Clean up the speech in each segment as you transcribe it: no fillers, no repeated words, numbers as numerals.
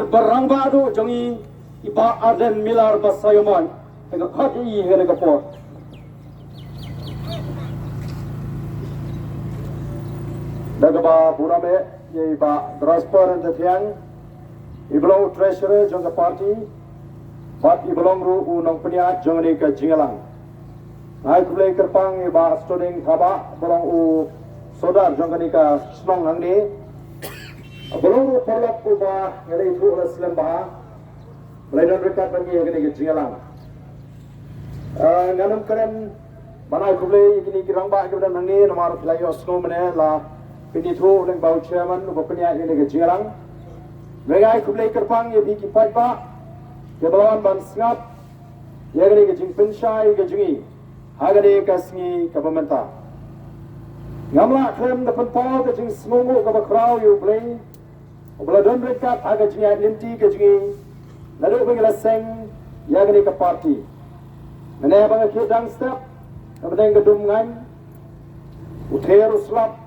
barang baru jongi iba Arden Miller Basayomon dengan kaki ini dengan pot. Dagaba Burame iba transparent tiang ibelong treasurer jangka parti bat ibelong ru unang peniat jangani ke jingalang. Naik kulai kerpang iba student khaba belong u sodar jangani ke senong hangni. Belum perlu ubah ngelai itu oleh selembah, melainkan rekat bagi yang ini jingalang. Nganam keren mana aku beli ini kirang bah kemudian nanti nomor layu snow mana lah ini tu orang bau chairman ubah penyak ini jingalang. Mereka aku beli kerpang ya biki pajak, kebelawan ban sengap, yang ini jing pensyai jingi, harga dia kasih ke pemerintah. Ngamla krem depan pau jing semungu ke bakrau you beli. Bila don rekat agak jingai linti ke jingi, lalu bagi laseng yang ini ke parti. Mana bagi kita step, kemudian gedungan, uther uslap,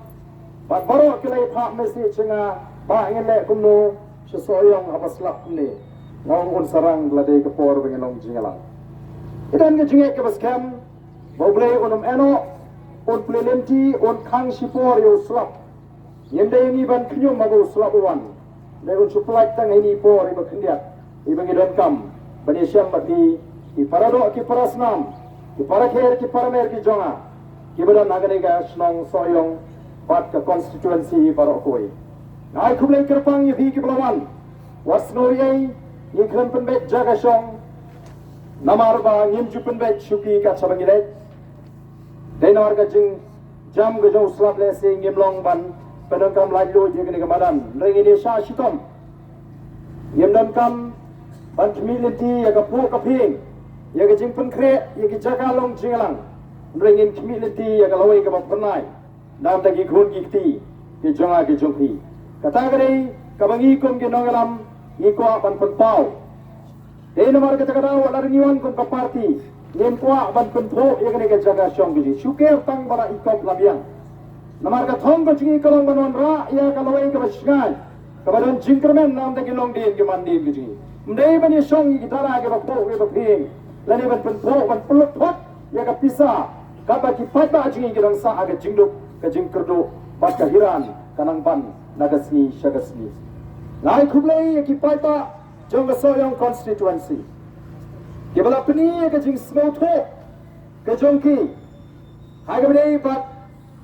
bat baru kita ipak mesti cenga, bah ingin lek kumno sesuayang apa selap ni, ngawang sarang belai ke por bagi long jingalang. Idan ke jingai ke baskem, boleh unum eno, un pelinti, un kang sipor yo slap. Yang dah ini ban kenyum magu selabuan. Mereka supply tang ini por iba kendiat, iba ngidon kam. Bani siam bati, ki paradok ki parasnam, ki parakher ki paramer ki jonga. Ki badan nagarega senong soyong bat ke constituency barok koi. Nai kublai kerpang yi ki belawan. Wasnoriai yi kren penbet jaga song. Namar ba ngim ju penbet syuki ka sabangilek. Dai namar ka jing jam ke jong slap le sing ngim long ban. Penangkam laju je kini kemadan. Lagi ini syah syutom. Yang dankam ban community ya kapu kaping. Ya ke jingpen kre, ya ke jaga long jingalang. Lagi community ya kalawai ke bapernai. Nam tagi khun gikti ke jonga ke jongpi. Kata kare kabangi kom ke nongalam iko ban penpau. Dei nomor kata kata wala ringiwan kom ke parti. Nempoa ban penpo ya kini ke jaga syong ke syuker tang bara ikop labiang. Namar ka thong ko jingi kalong banon ra ya kalawai ka basngai kabadan jingkermen nam ta gilong din ke mandi ke jingi mdei bani song ki tara ke bakpo ke baping lani ban penpo ban peluk thot ya ka pisa ka ba ki pada jingi ke rangsa aga jingduk ka jingkerdo bas ka hiran kanang ban nagasni shagasni nai khublai ya ki pada jong ka soyong constituency ke bala pni ka jing smau tho ka jongki ha ga bdei bat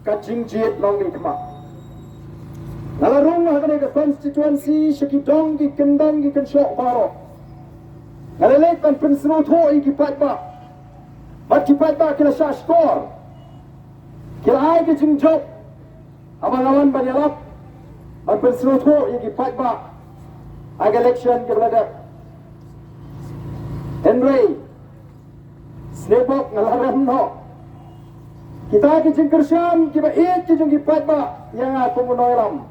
kacing jet long ni kema. Nalarung hagane ke constituency syakidong ki kendang ki kensyok baro. Nalalek kan pensro tho i ki patba. Bat ki patba kila syah skor. Kila ai ki jingjok. Abang-awan banyalap. Bat pensro tho i ki patba. Ag election ke beladak. Henry. Snebok ngalaram no. Kita ke jengkersyam, kita iit ke jengkipat ba, yang aku menolong.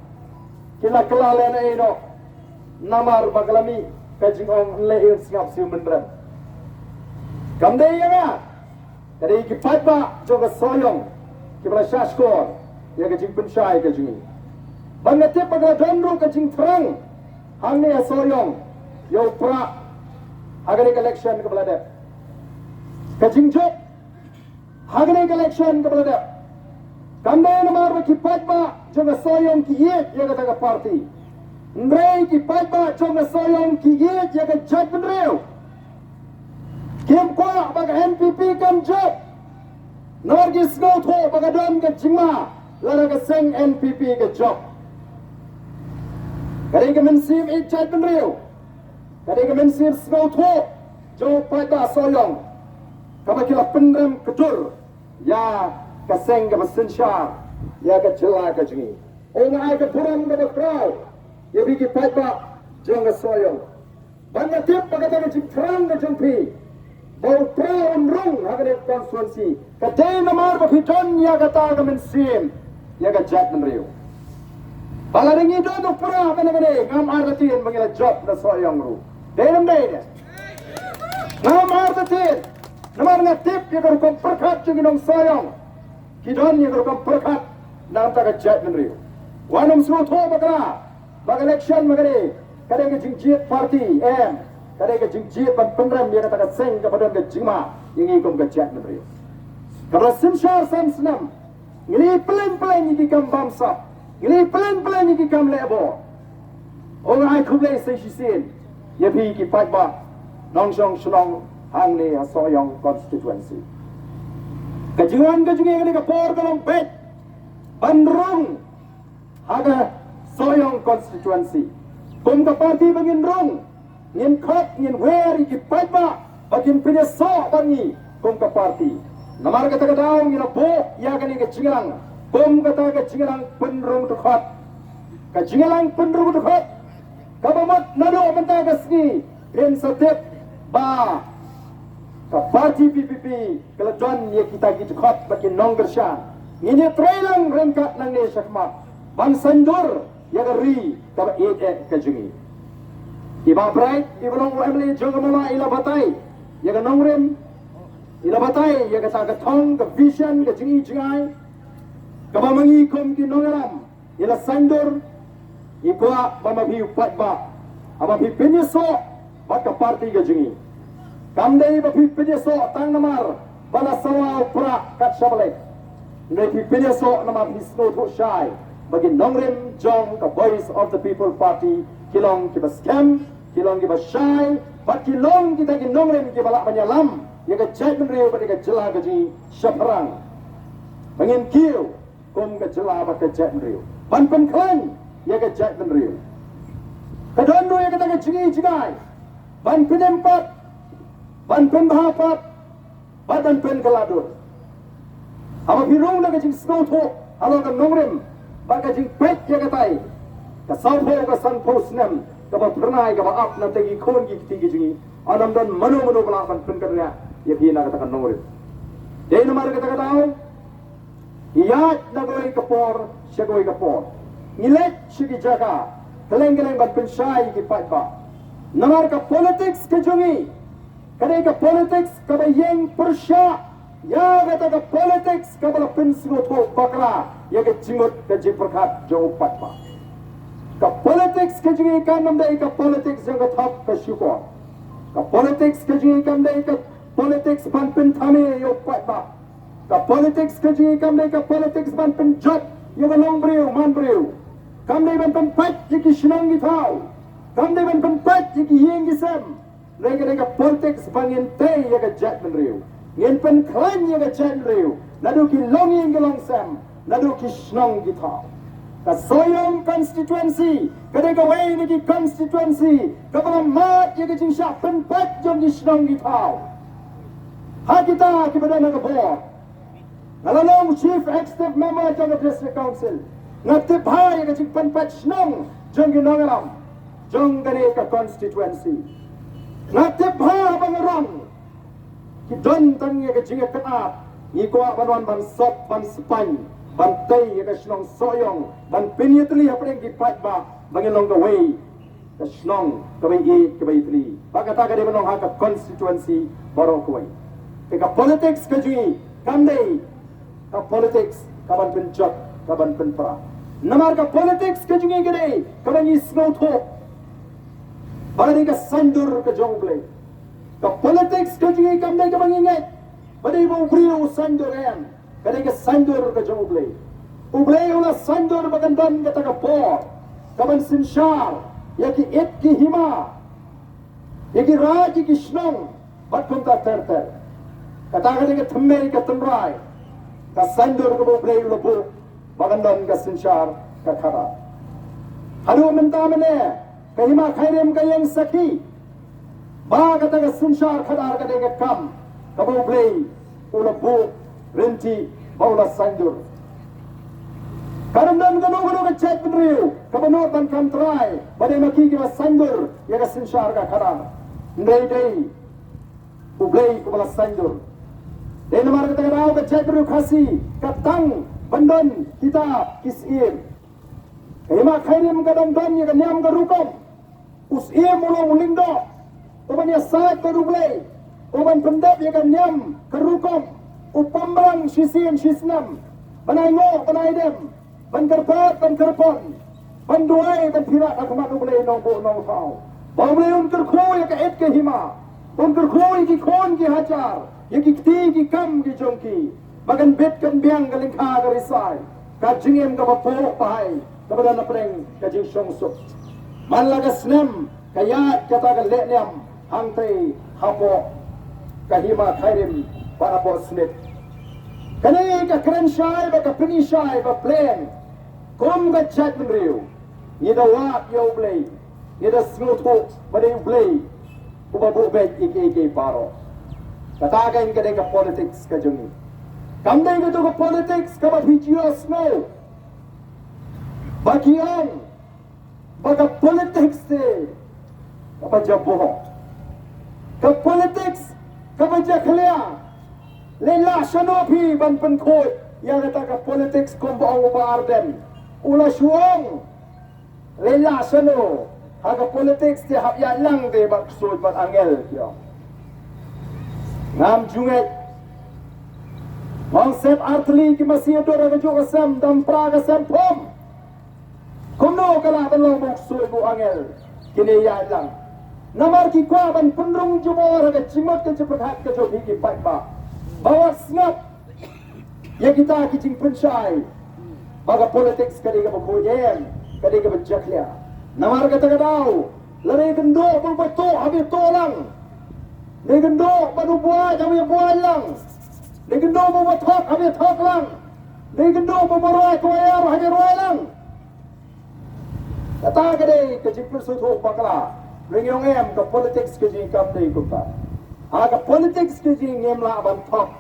Kita kelalen ino, namar bagalami, kajingong leir singap siu menderan. Kamdei yang a, dari kipat ba, joga soyong, kita syaskor, yang ke jengpensyai ke jengi. Bangatip bagala donru ke jeng terang, hangni a soyong, yo pra, agak election ke belada. Kajingjok, Hagane election ke belada. Kandai nomor kipat ba jonga soyong ki yet ya kata parti. Ndrei kipat ba jonga soyong ki yet ya ke jat benreu. Kim kwa baga NPP kan jat. Nomor ki snow tho baga don ke jingma lara ke seng NPP ke job. Kare ke mensim i jat benreu. Kare ke mensim snow tho jo pat ba soyong. Kabakila pendem kedur ya kaseng ke mesensyar ya ke celah ke jengi orang ai ke puram ke bakrau ya bigi patba jeng ke soyong banyak tip pakata ke jing terang ke jengpi bau praun rung hagane konstituensi kadai namar bafiton ya kata ke mensim ya ke jat menriu balaringi do pura kene ngam artin mangila job na soyong ru denam dei ngam artin Namar ngatip ya kalau perkat jenginong sayang, kidon ya kalau perkat nam tak jat menriu. Wanum suruh tho bakala, bag election magani, kadang ke jingjiat parti kadang ke jingjiat ban penram dia kata seng kepada ke jingma yang ikom ke jat menteri kalau sinsyar senam ngili pelan-pelan iki kam bangsa ngili pelan-pelan iki kam lebo orang ai kublai sai sin ya bi ki patba nongshong shlong hang ni asoyong constituency kejungan ni ke por kalong bet bandrung aga soyong constituency kum ka parti bangin rong ngin khot ngin weri ki patba bagin pinya so bangi kum ka parti namar kata ka daw ngina bo ya kani ke jingalang kum kata ka jingalang penrung tu khot ka jingalang penrung tu khot ka bamot nado menta ka sni ren satep ba ka parti PPP kala don ye kita ki khot bagin nonggersha ngini trailang rengkat nang ne sakma ban sandur ya ri ka ka jingi iba bright ibang emily jongmala ila batai ya ka nongrem ila batai ya ka ta thong ka vision ka jingi jingai ka bamangi kom ki nongaram ila sandur ikwa bamabi patba amabi pinyeso baka parti ka jingi kamdei babi pinyeso tang namar bala sawa pra kat shabale nei pinyeso namar hisno tho shai bagi nongrem jong ka voice of the people party kilong ki scam kilong ki shai bat kilong kita ki nongrem ki balak banyalam ya ka jai menriu pada ka jela gaji syaprang bangin kiu kom ka jela ba ka jai menriu ban pen klan ya ka jai menriu kadon do ya ka ta jingi jingai ban penempat ban pen bahapat badan pen kaladur ama birong na ka jing snow tho alo ka nongrem baga jing pet ya katai ka saupo ka san posnem ka ba pernai ka ba ap na tegi khon gi tigi jingi anam dan mano bala ban pen karya ya hina kata kan nongre dei nomar kata katao iya nagoi ka por shagoi ka por nilet shigi jaga keleng ban pen shai ki pat ba nomar ka politics ke jungi kadai ka politics ka ba yeng persya ya kata ka politics ka bala pen singo tho bakra ya ke jingot ke jiperkat jo patpa ka politics ke jingi kan namdai ka politics yang ka thap ka syukur ka politics ke jingi kan dai ka politics ban pen thame yo patpa ka politics ke jingi kan dai ka politics ban pen jot yo ka long breu man breu kam dai ban pen pat ki shinang gi thau kam dai ban pen pat ki yeng gi sem rega ka politics bangin te ya ka jat men reu ngin pen klan ya ka jat reu nadu ki longing ge long sem nadu ki shnong gi thau ka soyong constituency kada ka wei ni ki constituency ka bala mat ya ka jing sha pen pat jom gi shnong gi thau ha kita ki bada na ka bo nalalong chief executive member of the district council ngati bhai ya ka jing pen pat shnong jom gi nongalam jong gane ka constituency ngati bha bangarong ki don tang ya ka jing ka ap ni ko banwan ban sop ban span ban tay ya ka shnong soyong ban pinyatli apeng ki pat ba bangilong ka way ka shnong ka bay ka bay tli bagata ka de banong ha ka constituency baro ko way ka politics ka ji kamdei ka politics ka ban penjot ka ban penpra namar ka politics ka ji gede ka ban isno tho bagani ka sandur ka jongle ka politics ka ji kamdei ka banginget badai bo brio sandur yan kada ka sandur ka jongle ublay ula sandur bagandan ka taga por kaban sinshar yaki et ki hima yaki raji ki shnong batum ta terter kata ka thamme ka tamrai ka sandur ka ublay ula bo bagandan ka sinshar ka khara halu menta mane ka hima khairem ka yang sakhi ba kata ka sinshar khadar ka de kam ka ublay ula bo renti baula sandur karamdan gano ka chat brio kabano ban kam try bade maki ki sandur ya ka sinshar ka khara ndai dai ublay ko bala sandur dai namar ka tagaw ka chat brio khasi katang bandon kita kisim kayma khairim ka dam dam ya ka nyam ka rukom usim ulong lindo tabanya sa ka ublay uban pendap ya ka nyam ka rukom upambrang sisin sisnam banay mo banay dem ban karpat ban karpon Banduai dan pira nak kemat boleh nombor tau. Bau boleh kerkoi ke et ke hima. Kerkoi ki kon ki hajar. Ye ki ti ki kam ki jongki. Makan bet kan biang ka lingkha ka risai. Ka jingem ka bapok pahai. Kepada napreng ka jing songsuk. Man laga snem kaya kata ka letnyam hangtai hapo ka hima khairim para po snit. Kanai ka kren shai ba ka pini shai ba plan. Kom ka chat menriu. Ni da wak yo play. Ni da smutu pada yo play. Kuba bu bet ike paro. Katakan ka ka politics ka jungi. Kamdai ka to ka politics ka ba video snow. Bagian baga politics te apa jabo. Ka politics ka ba jaklia. Lela shanopi ban penkoi yang kata ka politics kom ba ang arden. Ula suang lela sano haga politics te hap ya lang de bak soj bat angel kyo ngam junget konsep artli ki masih do raga jo kasam dam praga sam pom kono kala ban long bok soj bu angel kini ya lang namar ki kwa ban penrung jo bo raga cimat ke cepat ke jo ki pai ba bawa snap ya kita ki jing penchai baga politics kadi ka bokoyen kadi ka bajaklia namar kata kadau lari gendo berbeto habis tolang ni gendo badu buat habis buat lang ni gendo berbetok habis tok lang ni gendo berberoy koyar habis roy lang kata kadi kejipur sutu bakla ringyong em ka politics keji kam dei kuta aga politics keji ngemla ban tok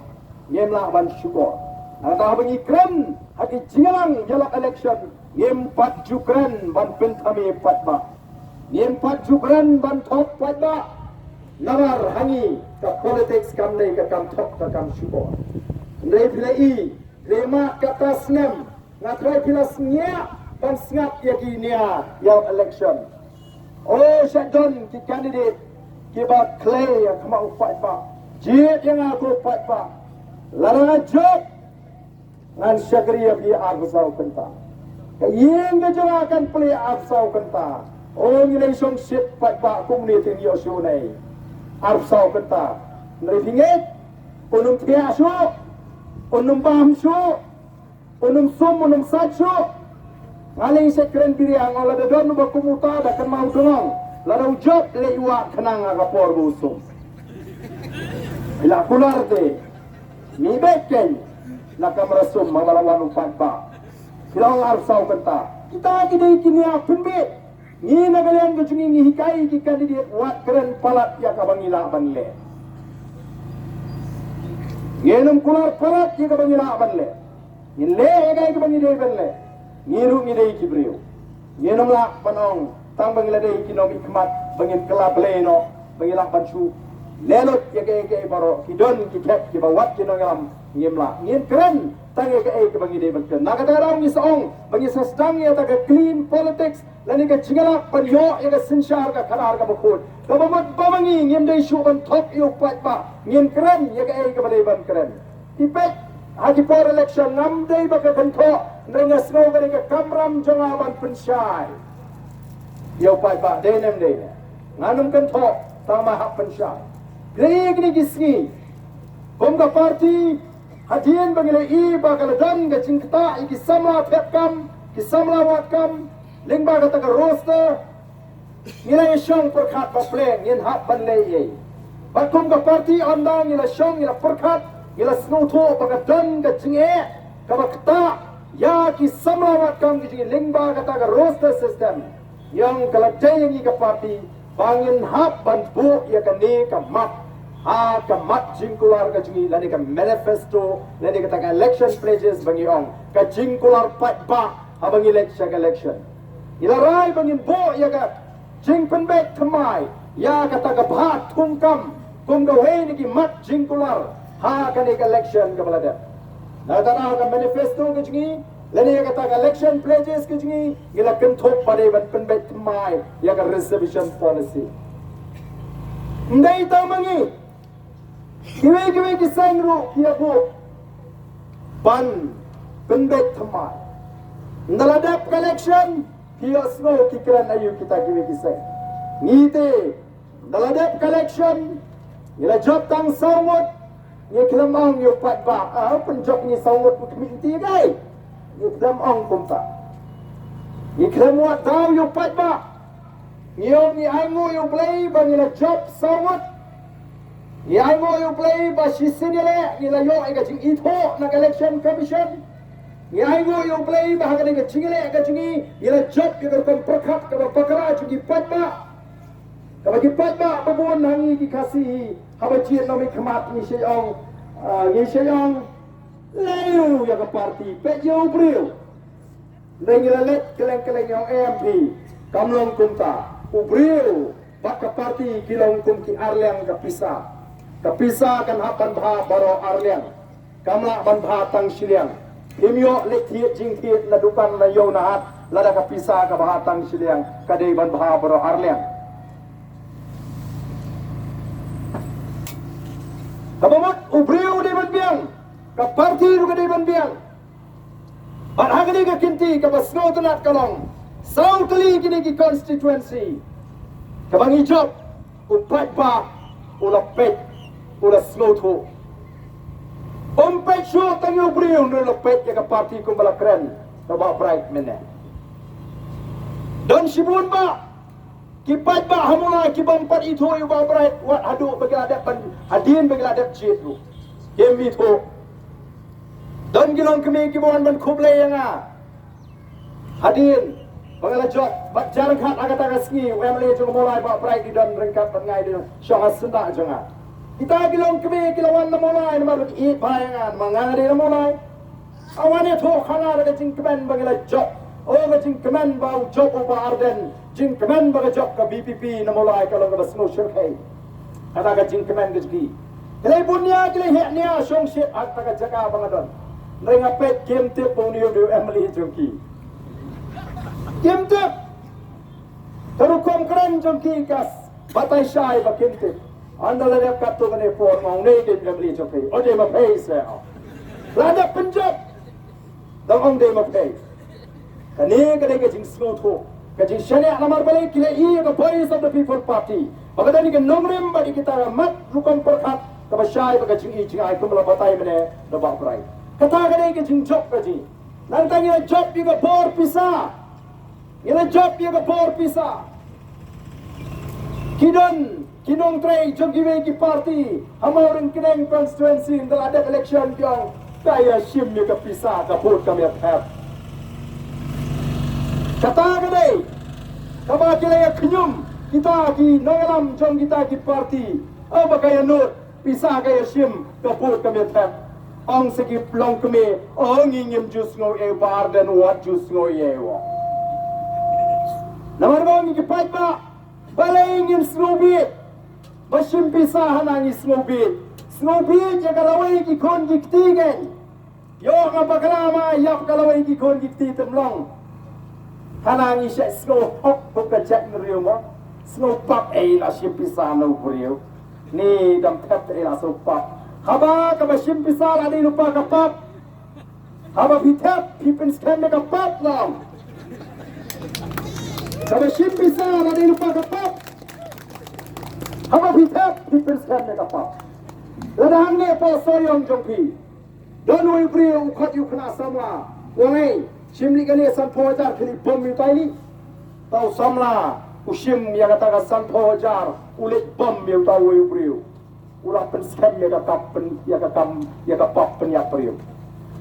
ngemla ban syukur ada bengi kren haki jingalang jalak election Ngem 4 Jukran ban pentami 4 ba. Ngem 4 Jukran ban top 4 ba. Nawar hangi ka politics kam nei ka kam top ka kam syukur. Ndai pilai lema ka tasngam ngatrai pilas nya ban snap ya kinia yang election. Oh syadon ki candidate ki ba clay yang kama 4 ba. Jit yang aku 4 ba. Larang job ngan syagriya bi arsau kenta. Yang kejawakan play arsau kenta. Oh nilai song shit pak community ni osyo nai. Arsau kenta. Nari pinget. Unum tia syo. Unum baham syo. Unum sum unum sat syo. Ngaling sekren diri ang olah dadon nubak kumuta dakan mau dongong. Larau job le iwa kenang agapor busum. Bila kular de. Mi beken. Nakamerasum mamalawan umpat ba. Bilang arsau kata kita kini kini penbet ni nagalian kecungi ni hikai kita di wat keren palat ya kabangila banle yenum kular palat ya kabangila banle ni le hikai kabangila banle ngiru ni dei kibriu yenum la panong tang bangila dei kinom ikmat bangin kelab leno bangila panchu lelot ya ke baro kidon kitek ki bawat kinongam ngimla ngin keren tangi ke bangi dei bangken nagadarang ni saong bangi sastang ya ta clean politics lani ka chingala panyo ya ka sinshar ka khanar ka bukut ka bamat bamangi ngim dei shu ban top yu pat ba ngin keren ya ke dei ban keren tipet haji for election nam dei ba ka kanto nrenga snow ka ka kamram jonga ban penshai yu pat ba dei nem dei nganum kanto tama hap penshai greg ni gisngi bomga party hadian bangile i bagaladan ga cingkta iki samla petkam ki samla watkam lingba ga taga roster nilai shong perkhat ba plan yin hap ban leye batum ga party andang ila shong ila perkhat ila snuto bagaladan ga cinge ka bakta ya ki samla watkam ki lingba ga taga roster system yang kalajay ni ga party bangin hap ban bu ya ka ni ka map ka mat jingkular ka jungi lani ka manifesto lani ka taka election pledges bangi ong ka jingkular pat ba habang election ilaray bangin bo ya ka jingpen bet kamay ya ka taka bhat tungkam kung gawin ni ki mat jingkular ha ka ni ka election ka balada natara ka manifesto ka jungi lani ka taka election pledges ka jungi ila kentok pade ban pen bet kamay ya ka reservation policy ndai tamangi Kiwe kisangru kia bu ban pendek temai. Ndaladap collection hios ngo kikiran ayu kita kiwi kisah. Ngite daladep collection ila job tang sawut ni kelamang yu pat ba penjob ni sawut kemiti gai ni kelamang kumta ni kelamwa tau yu pat ba Ngiyong ni Aingo yung play ba nila job sawat. Ni Aingo yung play ba sisin nila nila yung ay kaching ito ng election commission. Ni Aingo yung play ba hanggang kaching nila kaching nila job yung karong perkat kabang pakara chung ipat ba. Kabang ipat ba babuan hangi kikasi habajin na may kamat ni siyang layo yung party pedyo brio. Nengilalet keleng-keleng yung MP kamlong kumta. Ubriu baka parti kilong kumki Arliang kapisa kan hapan bha baro Arliang kamla ban bha tang siliang himyo lekhiet jingkiet na dukan na yo nahat lada kapisa ka bha tang siliang kadai ban bha baro Arliang kabamot ubriu de ban biang ka parti ru kadai ban biang ban hagani ka kinti ka basno tanat kalong Sautli kini ki constituency. Kabang ijop, upat pa, ulapet, ulasloto. Umpet syo tanyo briyo nulapet ya ka parti kong balakren. Naba bright mene. Don sibun ba? Kipat ba hamula kibampat ito yung ba bright. Wat hadu bagiladap pan hadin bagiladap jitru. Kem ito. Don gilong kami kibuan ban kublay nga. Hadin. Bagaimana job, jarang kat agak agak ski, family juga mulai bawa bright di dalam rengkat pengai di syah senda jangan. Kita kilong kami kilawan na mulai, nama lagi eat bayangan, mangani na mulai. Awannya tu khana ada jing kemen bagaimana job, jing kemen bau job ubah Arden, jing kemen bagaimana job ke BPP na mulai kalau ke snow shirkai. Ada agak jing kemen gejgi. Kilai punya kilai heknya syong shit agak jaga bangadon. Rengapet game tip puniu di Emily jengki. Kimtip terukom keren jengki kas batai syai ba kimtip anda ladap katu kene for mau ne din gamli jengki ode ma pay sa ladap penjab dang ong de ma pay kani kene ke jing snow tho ke jing shane namar bale kile I the voice of the people party bagada ni ke nomrem ba kita mat rukom perkat ka ba syai ba jing I jing ai kumla batai mene da ba prai kata kene ke jing job ka ji nantang ya job juga bor pisa Ila job dia ke bor pisa. Kinong tray jogi ki party. Hamarin kineng constituency dalam ada election yang kaya sim dia ke pisa ke bor kami have. Kata ke dai. Kaba kila ya kenyum kita ki nangalam jong kita ki party. Apa kaya nur pisa kaya sim ke bor kami have. Ang segi plong kami ang ingin jus ngo e bar dan wat jus ngo ye wa. Namar bang ikipat ba balay ingin snowbit basim pisahan ang snowbit ya kalaway kikon giktigen yo nga baklama yak kalaway kikon gikti temlong hanang isya snow hop bukajak ngeriyo mo snow pop la sim pisahan na upuriyo ni dam tap la so pop haba ka basim pisahan adi lupa ka pop haba bitap pipin skan ka pop lang Kalau simpisa ada lupa kapap, apa hitap diperskan kapap. Ladang ni apa soyong jongpi, dan woi beri ukat yuk kena samla, woi simli kali sanpojar kini bom yutai, tahu samla usim yang kata sanpojar ulit bom yutai woi beri, ulah perskan ya kapap penyak beri.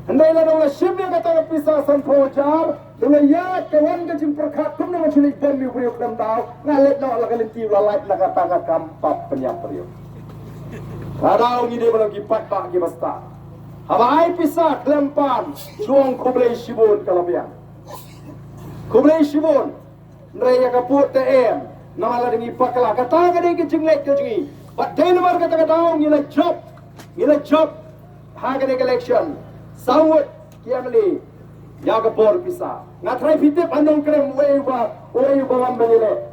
Hendai lah orang simli kata pisah sanpojar. Dengan ya kawan ke jimperkat kum nama culik bom mi beriuk dan tahu ngalet nak lakukan tim lalait nak kata kampak penyak beriuk. Kadang ini dia belum kipat pak kibasta. Haba ai pisah kelempan suang kublai shibun kalabian. Kublai shibun nraya kaput TM nama la dengi pakla kata kadai ke jinglet ke jingi. But day nomor kata kata ngila job haga election sawut kiamli ya ke bor pisah. Ngatrai fitip andong krem wei bawan benile.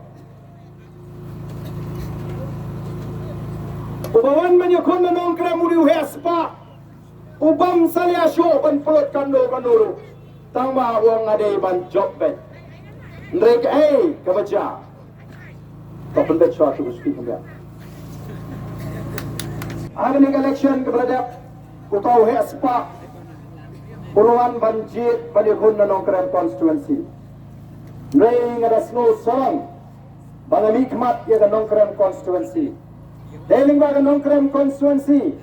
Ubawan menyokon andong krem uri hespa. Ubam salia show ban pelot kanuru. Tang ba uang adai ban job bet. Mereka kebaca. Tak benda suatu speak dia. Hari ni election kepada kutau hespa puluhan banjir pada guna nongkrem constituency. Mereka ada snow song bang mikmat ya nongkrem constituency. Deling bang nongkrem constituency.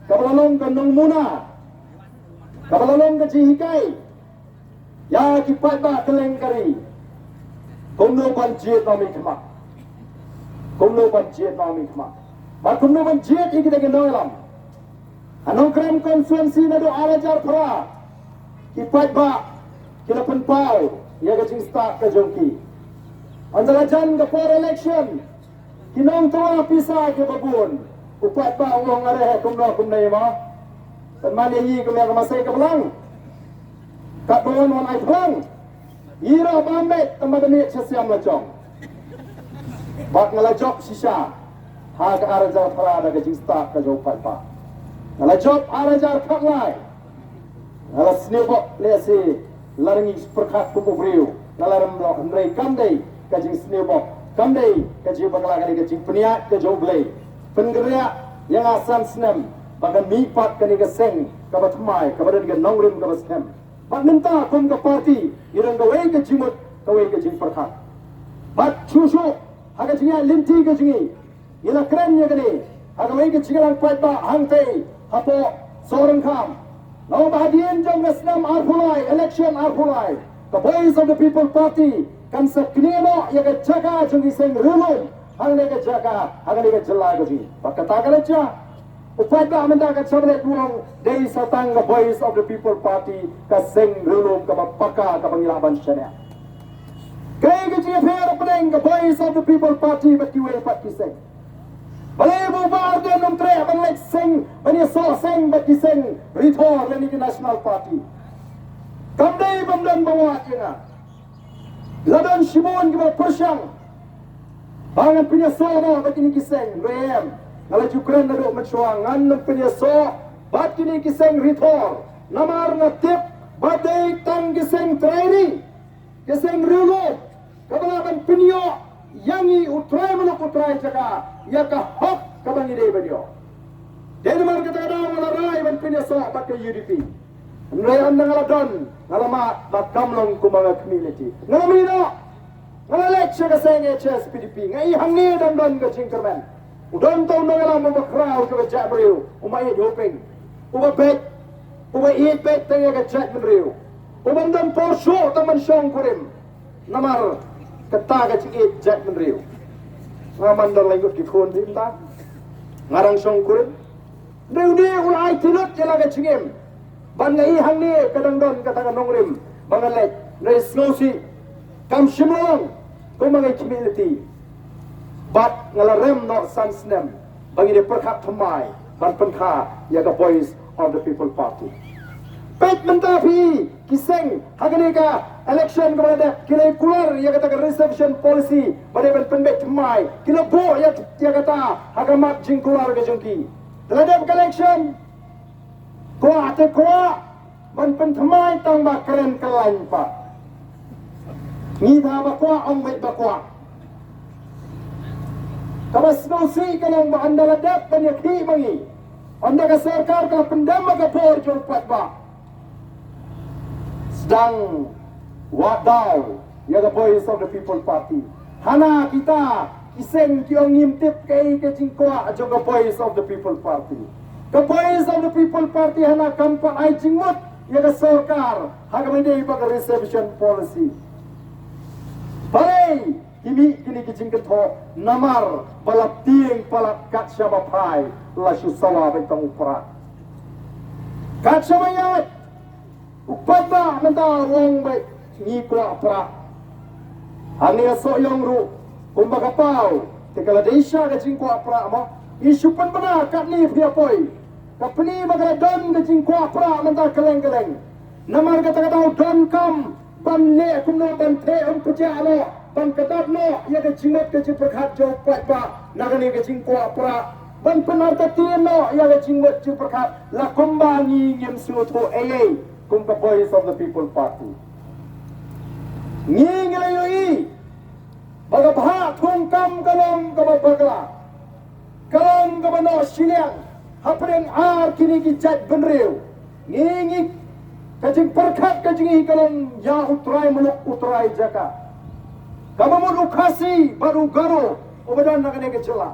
Kabalalong ka nong muna. Kabalalong ka jihikai. Ya kipat ba kelengkari. Kumno banjir na mikmat. Kumno banjir na mikmat. Ba kumno banjir ikita gindolam. Anong krem konsuensi na do arajar pra. Kipat ba kila penpau ya gajing start ka jongki. Antara jan ka for election. Kinong tuwa pisa ke babun. Upat ba uang are kumno kumnai ma. Dan mani yi kumya kamasay ka belang. Kat bawon wan ay belang. Ira bamet tambah demi sesiam lacong. Bak ngelajok sisa. Ha ke arajar pra da gajing start ka jongpat ba. Ngelajok arajar kak lai. Ngelas snibok lesi larangi perkat pupukriu. Ngelaram lo hendrai kamdai gajing snibok. Kamdai gajing banglagani gajing peniak ke joblay. Pengeria yang asam senam. Bagan mipat kani geseng kabatmai kabadan ke nongrim kabaskem. Bak minta kum ke parti irang gawai ke jimut gawai ke jing perkat. Bak cusu haga jinga linti ke jingi. Ila keren ya gani. Haga wai ke jingalang pait ba hangtei hapo sorang kam. Now bahadian jam Islam arpulai election arpulai. The voice of the people party kan saknemo ya ke jaga jungi seng rulum. Hang ke jaga haga ke jelai ke jingi. Bak kata kalaja. Upat ba amenda ka sablet uang dari satang the voice of the people party ka seng rulum ka mapaka ka pangilaban syariah. Kaya ke jinga pera pedeng the voice of the people party bat kiwe pat kiseng. Balai bubar dia nom tre abang lek seng bani so seng bat kiseng rithor dari ke national party. Kamdai bamdan bawa jenga. Ladan Shimon ke persyang. Bangan punya so no bat ini kiseng rem. Kalau Ukraine naduk mencuang ngan punya so bat kini kiseng rithor. Namar ngatip badai tang kiseng training. Kiseng rulu. Kabalaban pinyo yangi utrai meluk utrai jaga ya ka hok kabang ide banyo. Jadi mar kata kada ngalarai ban pinyo so bat ke UDP. Nrai andang aladon ngalama bat kamlong kumanga community. Ngamino ngalalek jaga seng HS PDP ngai hangi dan don ke cingkerman. Udon tau nongela membakrau ke jak beriu. Umai jopeng. Ubabet. Ubai bet tengah ke jak beriu. Ubandam porsho taman syong kurim. Namar kata ke cingit jak beriu. Ngaman dan lengut di khon bimta. Ngarang syong kurim. Deudi ulai tilut jela ke cingim. Ban ngai hang ni kadang don kata ke nongrim. Bangalek. Nai slosi. Kam shimlong. Kumangai community. Bat ngalarem no sansnem bagi dia perkat themai ban penkha ya the voice of the people party. Pet mentapi kiseng haganeka election kepada kila kular ya kata reservation policy bagi ban penbet themai kila bo ya kata hagamat jingkular ke jongki. Terhadap election ko ate ko ban pen themai tang ba keren kelain pak. Ni tha ba ko ong bet ba ko. Kamas nusi kanang ba anda ladap penyakit mangi. Anda ka sarkar ka pendama ka por jolpat ba. Sedang wadaw ya the voice of the people party. Hana kita kiseng kiong ngimtip kay kajingkwa ajo the voice of the people party. The voice of the people party hana kampan ay jingmut ya ka sarkar hagamende ba ka reservation policy. Balay Kimi kini kicing ketho namar balap tieng palap kat syaba pai lasu sawa bentang upra. Kat syaba yat upat ba menta wong baik ngikla upra. Hanya so yang ru kumbaga pau tekala desha kicing ko upra mo isupan bana kat ni pia poi. Kapni magala don kicing ko upra menta keleng-keleng. Namar kata-kata don kam ban le kumno ban te puja alo. Ban ketat no ya ke jimat ke perkat jo pat ba nagani ke jingko apra ban penarta no ya ke jimat ju perkat la kombangi ngem suto AA kum the voice of the people party ngilayoi bagabha thungkam kalom kabagla kalom kabano siliang hapreng ar kini ki jat benriu ngingi kajing perkat kajing kalom ya utrai muluk utrai jaka kamamulu khasi baru garo obadan nagane ke cela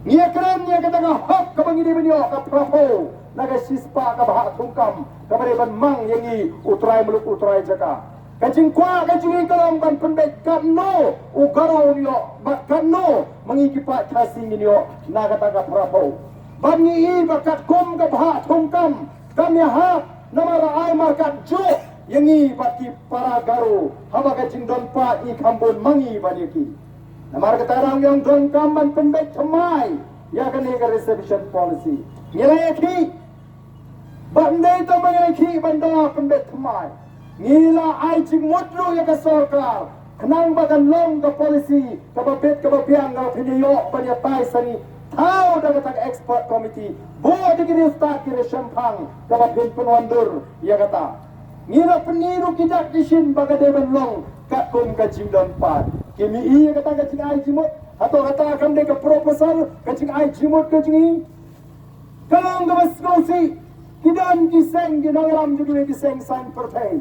nia keren nia kata hak kabangini benyo ka prapo naga sispa kabha thungkam kabare ban mang yangi utrai muluk utrai jaka kajing kwa kajing kalom ban pendek kamno ugaro nio bakano mengikipat khasi nio naga taka prapo bangi bakat kum kabha thungkam kami hak namara ai markat jo yangi baki para garo haba kajing don pa I kambon mangi baniki namar katarang yang don kamban pendek thamai ya kan ega reception policy nilai ki bandai to mangai ki banda pendek thamai ngila ai jing modro ya ka sarkar kenang bagan long ka policy ka babet ka babiang ka piniyo banya tai sani thau daga tak expert committee bo digiri start kire shampang ka babin penwandur ya kata ngila peniru kidak disin baga demen long ka kum ka jingdon pat kimi I kata ka jing ai jimot atau kata akan de ka proposal ka jing ai jimot ka jing kalong ka baskosi kidan kiseng ginangram jugre kiseng san pertai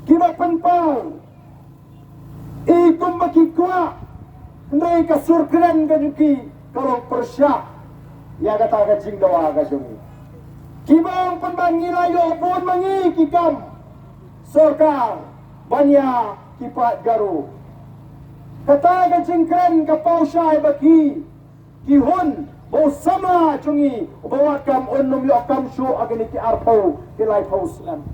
kiba penpal ikum baki kwa ndai ka surkran ka juki kalong persyak ya kata ka jing dawa ka jung kibang penbangilayo pun mangi kikam Sorkar banyak kipat garu kata ka jingkren ka pausay baki kihon bo sama chungi ubawat kam onnum yo kam shu agni ki arpo kilai pauslan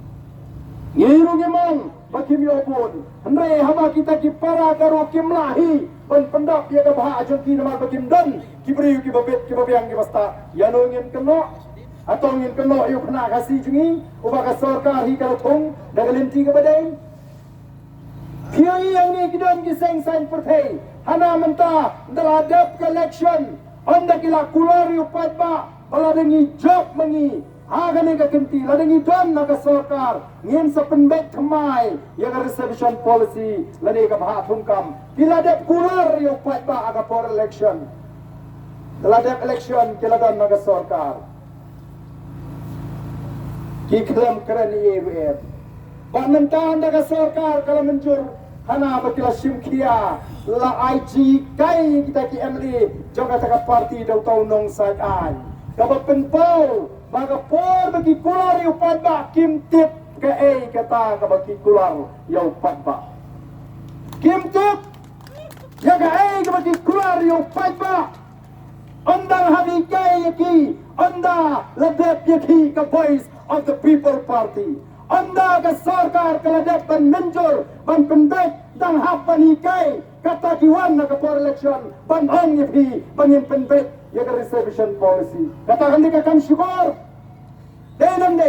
ngiru gemang baki mi obon andre haba kita ki para garu kimlahi ban pendap ya ka bah ajun ki nama bakim don kibri ki babet ki babiang ki basta yanongin keno atau ngin keno yu kena kasih jungi ubaka sarkar hi kalau thong dagalenti ke badai kiai yang ni kidon ki seng sign perthai hana menta daladap election anda kila kulari upat ba baladengi job mangi agane ka kenti ladengi don na ka sarkar ngin sa penbet thamai ya ka reservation policy lade ka bha thungkam kila dap kulari upat ba aga for election daladap election kila don na ka sarkar ikram keren IWF banentan daga sarkar kalau menjur hana batila simkia la IG kai kita ki MLA joga taka parti dau tau nong sai ai kaba penpau baga por bagi kular yu padba kim tip ke kata ka bagi kular yu padba kim tip ya ka ka bagi kular yu padba andang habi kai ki anda ladep yaki ka voice of the people party anda ka sarkar kaladep ban menjur ban pendek dan hak banikai kata kiwan na ka for election ban ong yapi ban pendek ya ka reservation policy kata kan ka kan syukur denan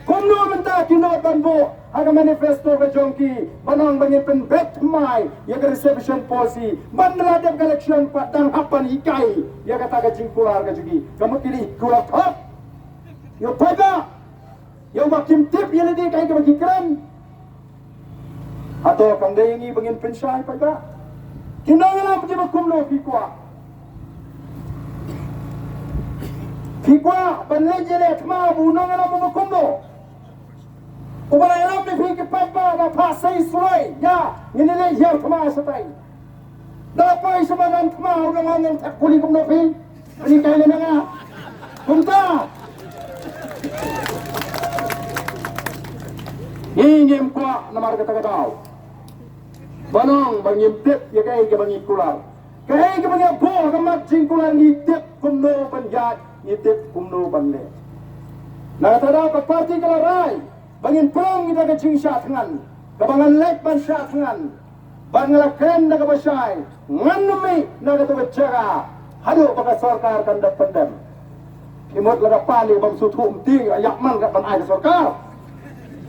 kumno menta kinot ban bo aga manifesto ka jongki banang ban pendek mai ya ka reservation policy ban ladep election patang hak banikai ya kata ka jingkular ka jugi kamu pilih kulat hak yo pada yo makin tip ya ledi kai ka bagi keren atau kang dayangi bangin pensai pada kinangala pergi makumno fikwa ban lejele kma bunangala makumno ubala elam ni fiki papa ba pasai suai ya nginile yer kma satai dapai sebanan kma ulangan tak kuli kumno fi ani kai lenanga kunta ingin kuat namar kata-kata banong bangim tip ya kai ke bangim kular kai ke bangim bo kamat jing kular ni tip kumno panjat ni tip kumno banle na tada ka parti kalarai bangin prong kita ke jing sya thangan kabangan lek ban sya thangan bangala kren na ka basai nganmi na ka bacara hadu baka sarkar kan dapandam imot laga pali bang suthum ting ayak man ka ban ai sarkar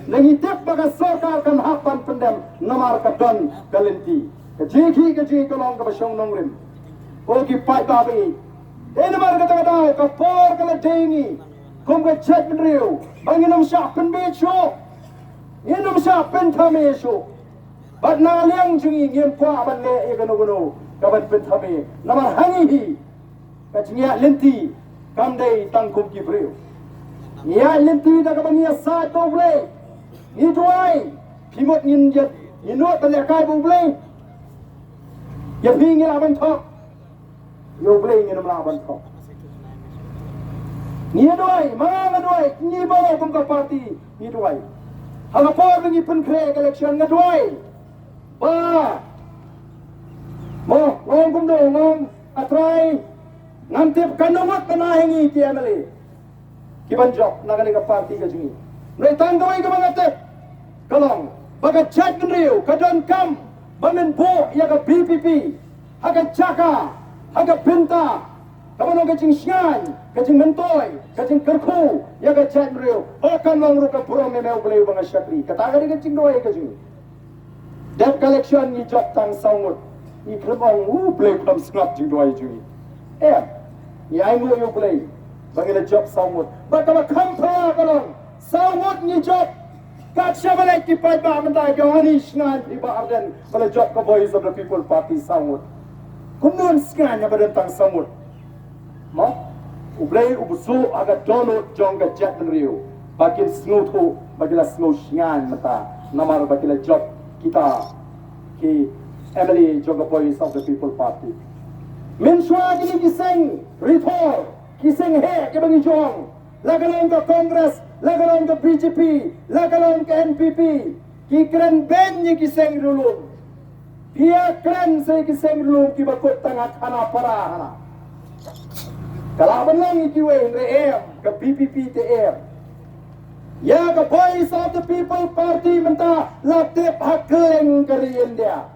Nangitip baga sarkar kan hapan pendem namar kadon galenti kajiki kaji kolong ka basyong nongrim ogi pai babi namar kata-kata ka por kala dengi kum ka chat menriu banginam sya penbe syo inam sya pentame syo Bat na liang jungi ngiem kwa ban le e gano kaban pentame namar hangi hi kachnya lenti kamdai tangkum ki breu ya lenti da kabang ya sa to ble ni tuai phimot ngin jet inot ban le kai bu ble ya phi ngila ban thok yo ble ngin ma ban thok ni doi ma doi ni ba kum ka party ni doi hala por ngi pen kre election ngadoi ba mo ngom kum do ngom atrai ngantip kanawat na hingi ti amali kiban jok nagani ka party ka jingi noi tanggawai ka mangate kalong baga chat ngriu kadon kam bamen bo ya ka PPP haga chaka haga pinta kamano ka jing syan ka jing mentoy ka jing kerku ya ka chat ngriu akan langru ka puro me meu bleu banga syakri katagani ka jing doi ka jingi debt collection ni job tang saungut ni kremong bleu kam snap jing doi jingi ni ai mu yo play bagi job saumut bakal kampra kalong saumut ni job kat syabale ki pai ba mendai gani snan di ba arden bala job ka voice of the people party saumut kumun skan ya badan tang saumut ma ublay ubusu aga dono jonga jet riu bakin snutu bagila snu snan mata namar bagila job kita ki Emily jonga voice of the people party Mensua gini kiseng reform, kiseng he ke bangi jong, lagalong ke Kongres, lagalong ke BJP, lagalong ke NPP, ki keren ben ni kiseng dulu, dia keren saya kiseng dulu ki bakut tengah kana para hana. Kalau benang iki we re ke BPP TR, ya ke Voice of the People Party mentah latip hakeleng kerian dia.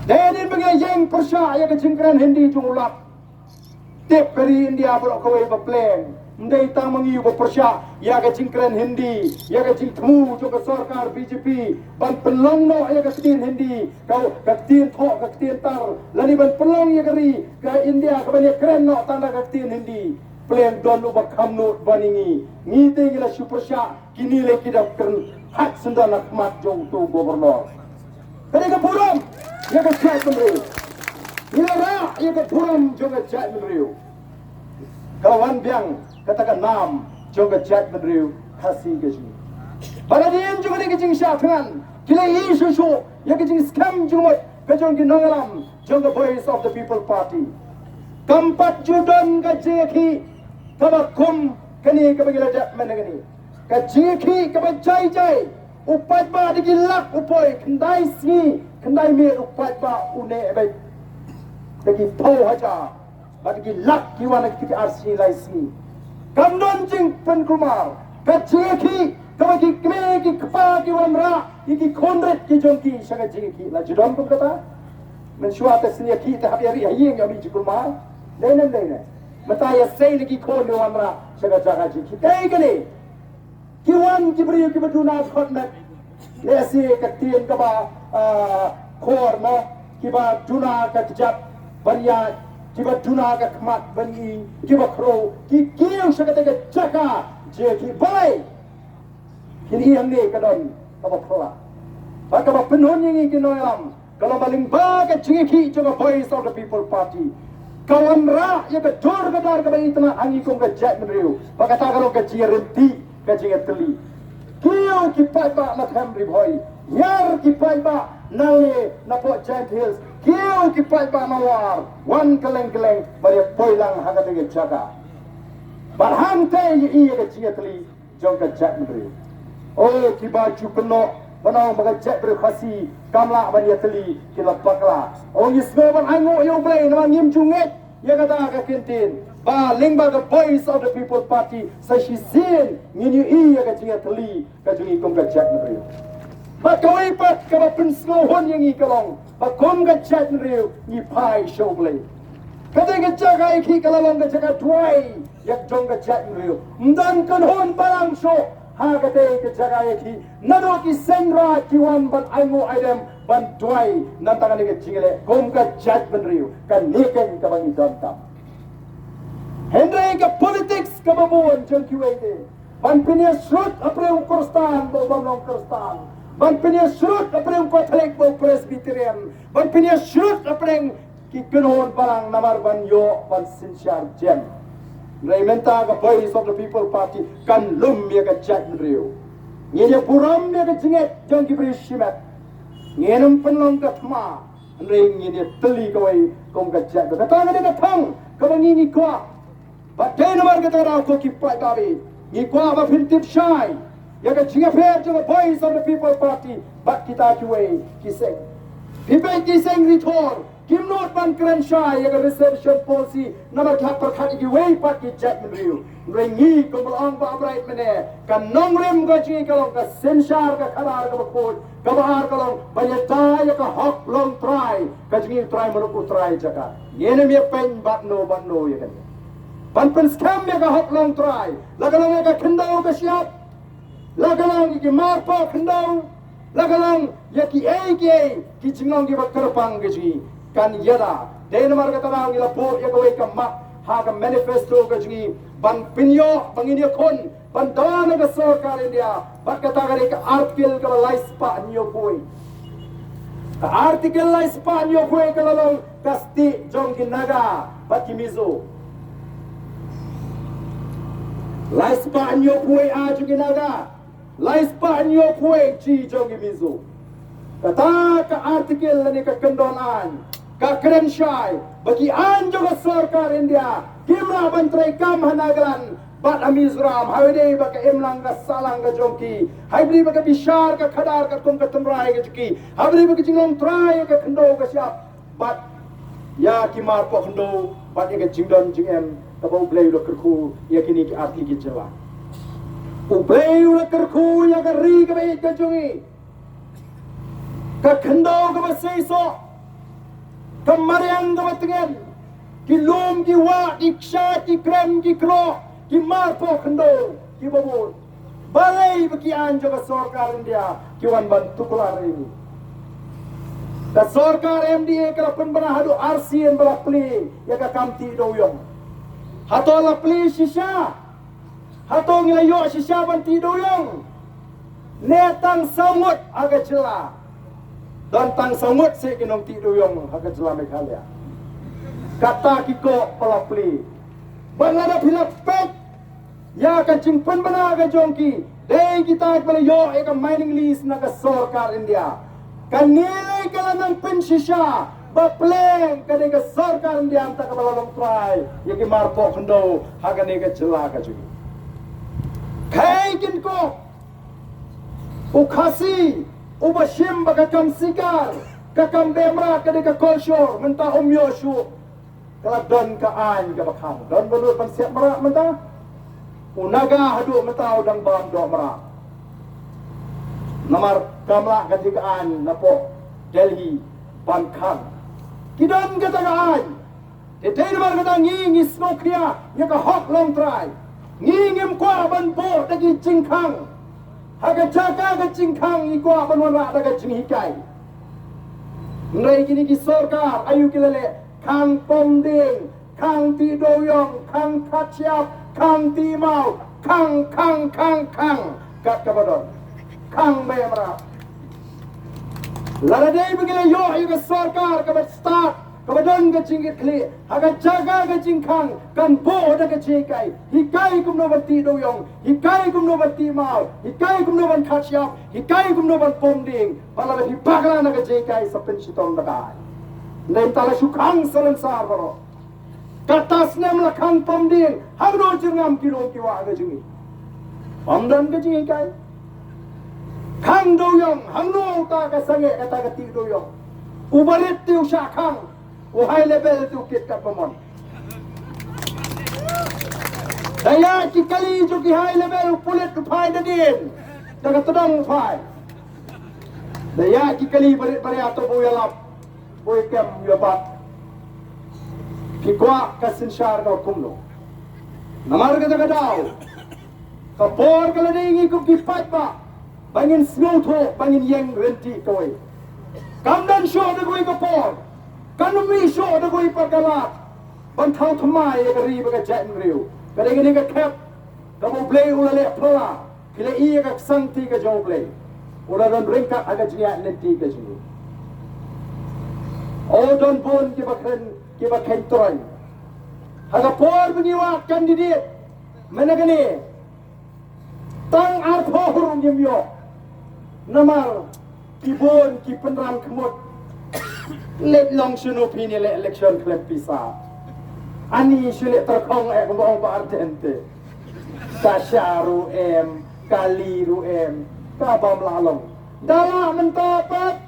Dadin bagi yang persya ya ke jingkran Hindi jumlah tip dari India bolak kawai berplan mendai tang mengiu persya ya ke jingkran Hindi ya ke jingtemu juga sarkar BJP ban pelong no ya ke tin Hindi kau ke tin thok ke tin tar lani ban pelong ya keri ke India ke banyak keren no tanda ke tin Hindi plan don lu bakam no baningi ngite gila supersya kini le kidak keren hak sendana mat jong tu gubernur kene ke puram ya ke chat menriu nira ya ke puram jong ke chat menriu kawan biang katakan nam jong ke chat menriu kasih ke sini pada dia juga ni ke jing syatngan kila isu ya ke jing scam jong ke jong ke nangalam jong ke Voice of the People Party kampat judan ke jeki kabakum kini ke bagila jat menengani ke jeki ke bajai upat ba digilak upoi kendai si kendai me upat ba une bai dagi pau haja ba digilak kiwana ki arsi lai si kamdon jing pen kumar kacheki kabagi kme ki kpa ki wamra iki kondret ki jongki saga jiki la jidon kum kata men shuata sini ki ta habi hayeng ya mi jikulma lenen mata ya sei lagi kon wamra saga jaga jiki dai kali kiwan kibri kibaduna khotmet lesi katien kaba khor mo kiba duna ka kjap banya kiba duna ka khmat bani kiba khro ki kiu sakate ka chaka je ki bai kini hamne kadon kaba khola bakaba penon yang kinoyam kalau baling ba ka chingi joka Voice of the People Party kawan ra ya ka jor ka dar ka bai itna angi kom ka jat mriu bakata kalau ka jirenti ka jingatli kiu ki pai ba na family boy yar ki pai ba nale na po Giant Hills kiu ki pai ba mawar wan keleng bari poilang haga de jaga barham te i ga jingatli jong ka jat mriu oh ki ba chu peno banang baga jat ber khasi kamla ban yatli ki la pakla oh yisno ban ango yo blai na ngim chunget ya kata ka kintin ba lingba the Voice of the People Party sa shi sin ngini i ya ka jinga tli ka jingi kom ka chat nriu ba koi pat ka ba pin sno hon yang i kalong ba kom ka chat nriu ni pai show blai ka de ka jaga i ki kalalong ka jaga twai yak jong ka chat nriu ndan kan hon parang show ha ka de ka jaga i ki nado ki senra ki wan ban aingo idem ban twai nan tangan ni ka jingile kom ka chat nriu kan niken ka bangi dontam Hendrai ke politics ke babuan jeng kiwede. Ban pinia srut apre ukurstan, bau bamlong kurstan. ban punya surut apreng Catholic bo Presbyterian ban punya surut apreng ki kenon parang namar ban yo ban sinsyar jem Raimenta ka Voice of the People Party kan lum ya ka chat riu ngi puram ya ka jinget jong ki bri shimat ngenum penlong ka thma ring ngi teli ka wai kong ka chat ka ta ga ka thang ka bangi ni kwa Pakai nomor kita rau ko kipai kami. Ni kwa ba pintip shai. Ya ka chinga phe jong Voice of the People Party. Bat kita kiway kiseng. Pipai kiseng ritor. Kim not ban kran shai ya ka reception policy nomor khat par khat kiway pat ki chat mriu. Ringi ko bolong ba bright mene. Kan nong rem ga chi ka long ka sensar ka khadar ka ko. Ka bahar ka long banyata ya ka hok long try. Ka jingi try mano ko try jaka. Yene me pen bat no ya kan. Ban scam ya ka hok long try. Lagalong ya ka kendau ka siap. Lagalong ki marpo kendau. Lagalong ya ki ki jinglong ki bakterpang ke ji. Kan yada. Den mar ka tarang ila po ya ka wei ka mak ha ka manifesto ka ji. Ban pinyo bangin ya kon. Ban dawan ka sarkar India. Bat ka tagari ka artikel ka lais pa niyo poi. Ka artikel lais pa niyo poi ka lalong kasti jong ginaga. Bat kimizo. Lais pa nyo puwe a ginaga. Lais pa nyo puwe chi jong imizu. Kata ka artikel ni ka kendonan. Ka krensyai. Bagi an juga sarkar India. Kimra bantray kam hanagalan. Bat amizram. Hawide baka imlang ka salang ka jongki. Hawide baka bishar ka khadar ka kum ka tumray ka juki. Hawide baka jinglong try ka kendo ka siap. Bat ya kimar po kendo. Bat ya ka jingdon jingem. Kabau blay ulah kerku ya kini ki arti ki jela. Ublay ulah kerku ya kari ka baik ka jungi. Ka khendau ka basaiso. Ka mariang ka batengen. Ki lum ki wa ki ksha ki krem ki kro ki marpo khendau ki babur. Balai baki anjo ka sarkar India ki wan bantu kular ini. Ka sarkar MDA ka penbana hadu RCN bala pli ya ka kamti doyong. Hato la pli shisha. Hato ngilayo shisha banti doyong. Netang samut aga jela. Dan tang samut si kinong ti doyong aga jela Meghalaya. Kata kiko pala pli. Banada pila pek. Ya kan cingpen bana aga jongki. Dei kita pala yo eka mining lease naga sarkar India. Kan nilai kala ng pen shisha. Bapleng kadang sarkar India anta ka balalong try yaki marpo kendo haga nega celaka juga kaikin ko ukhasi ubashim baka kam sikar kakam demra kadang ka kolshor menta umyoshu kala don ka an ka bakam don banu pan siap mara menta unaga hadu menta udang bam do mara namar kamla katikaan napo Delhi Bankan Kidan kata kaan. Tetay naman kata ngingi smoke niya. Niya ka hok long try. Ngingim kwa ban po dagi jingkang. Haga jaka ka jingkang ikwa ban wana daga jinghikay. Nray kini ki sarkar ayu kilale. Kang Pomding. Kang Ti Doyong. Kang Kachiap. Kang Ti Mau. Kang. Kat kabadon. Kang bayamra. Laraday begini yo ayu ka sarkar ka start kabadon ka jingit kli haga jaga ka jingkang kan bo da ka jikai hikai kum no bati doyong hikai kum no bati mau hikai kum no ban khachiap hikai kum no ban pomding pala hi bagla na ka jikai sa pensitong da kai nem tala sukang salansar baro katas nem la kang pomding hagro jingam kilo kiwa ga jingi pomdan ka jikai Kang doyong, hangno ta ka sange kata ka ti doyong. Ubalit tiu sya kang, high level tiu kit ka pamon. Daya ki kali jo ki high level pulit upai na din. Daga tadong upai. Daya ki kali barit ato buyalap. Buy kem yabat. Ki kwa ka sinsyar ka kumno. Namar ka daga daw. Kapor ka ladingi ko ki pat ba. Bangin snoto, bangin yang renti kawai. Kamdan show na kawai kapor. Kanumi show na kawai pagkalat. Bantau tumay ya kari baga jan riu. Kadang ini ka kep. Kamu play ulale pala. Kila iya ka sangti ka jaw play. Udah dan ringkat agak jenis nanti ke sini. Oh dan pun kita kentroy. Agak por bengiwa kandidat mana gini? Tang arpo hurung jemyo. Namar kibon kipenram kemut. Let long sunu pini le election klep pisa. Ani sulit terkong kembang Ardente. Tasyaru Kaliru kabam lalong. Dalam mentapat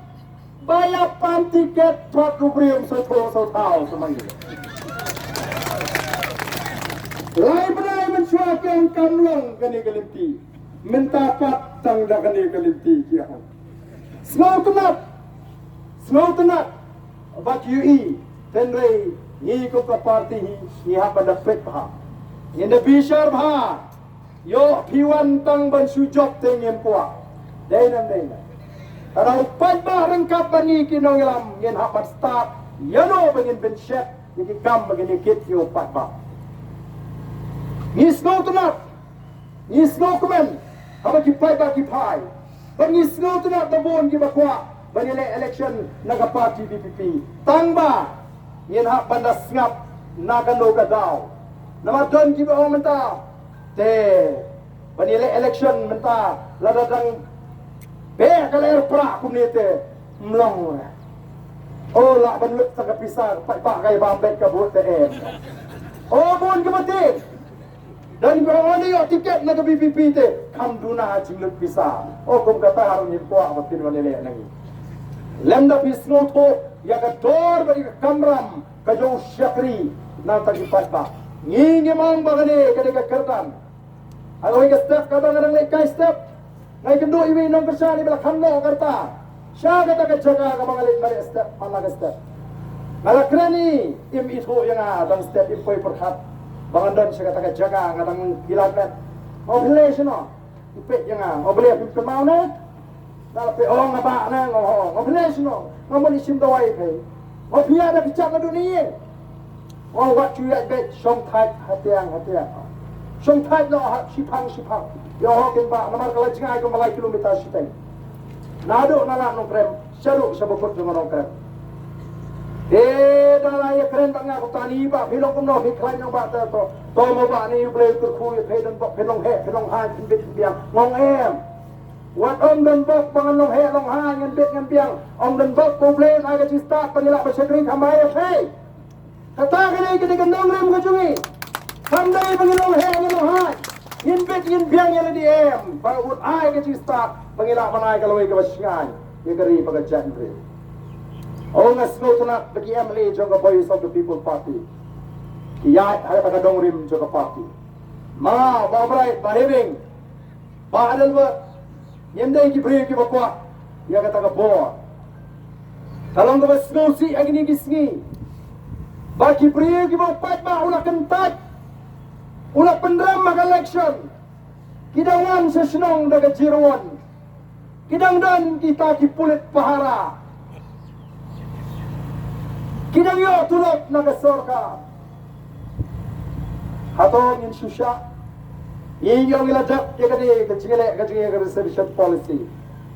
bayar pan tiket 20 ribu setau semangat. Lai benai mencuakan kamlong kani kelimpi. Mentapat tangda kani kelimpi kiahan. Snow tenat. But you tenrei ni ko ka party ni ha pada pet ha. Ni de bishar ha. Yo piwan tang ban sujok tengem puak. Dainan. Ada upat ba rengkap bani kinong ilam yen ha pat start. Yano bangin ben chef ni kam bangin kit yo upat ba. Ni snow tenat. Ni snow kemen. Haba ki pai ba ki pai. Bang ni snow tenat tabon ki bakwa. Bani election naga party PPP. Tangba yen hak banda ngap naga no gadau. Nama don ki ba menta. Te bani election menta ladadang be kaler pra kumnete mlong. Oh la ban lut sa kapisar pa kay bambek ka buot te. Oh bon ki mati. Dan ko ani yo tiket naga PPP te kamduna jinglut pisar. Oh kum kata harun ni po atin wanele nangi. Lemda bisno to ya ka dor bagi kamram ka jo syakri na tagipat ba ngi mang bagane ka kertan alo ka step ka bang nang ka step ngai kendo iwi nang kersani bela khanno karta sya ka ka jaga ka mangalit mari step malaga step ngala krani im ito yang dang step impoi perhat bangandan sya ka jaga ngadang hilat population no ipet yang obele pimau na Tapi orang apa na ngomong national ngomong isim dawai pe ngopia ada kecak ke dunia oh what you bet song type hatiang song type no sipang yo hokin ba namar kala jingai ko malai kilometer siteng nado nala no krem seru sabukut dengan no krem dala ya keren bang aku tani ba bilong kumno hiklain no ba ta to mo ba ni blei kur khu ye dan ba pelong ha bit biang ngong Wat om dan bok bangan long he long ha ngan bit ngan biang om dan bok problem aga ci start panila ba sekri kamay hey kata kini kini kendong rem ko jungi samdai bangan long he ngan long ha yin bit yin biang yala di ba ut ai ga ci start panila manai kalawai ka basingan ye gari pagajat re o nga snow tuna bagi MLA joga Voice of the People Party kiya hay pagadong rim joga party ma ba brai ba heving ba adal ba Yendai ki beri ki bakwa ya kata ka bo talong ka basno si agini gisngi ba ki beri ki bapat ba ula kentat ula pendram mag election kidangan sa senong daga jiruan kidang dan kita ki pulit pahara kidang yo tulok naga sorka haton yin susya Yung ilajak ya kadi kecingele ka reservation policy.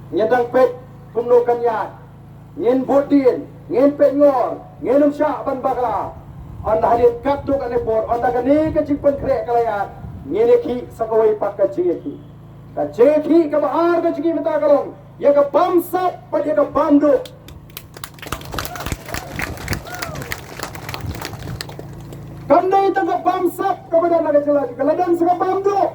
Nyedang pet kumno kanya. Nyen bodin, nyen pet ngor, nyen sya ban bakla. Anda hadit katuk ane por, anda kani kecing pen krek kalaya. Nyen ki sakawai pak kecingeki. Kecingeki ka bahar kecingi meta kalong. Ya ka bamsap pa ya ka bamdo. Kandai tangga bamsap kepada naga celaki keladan sega bamdo.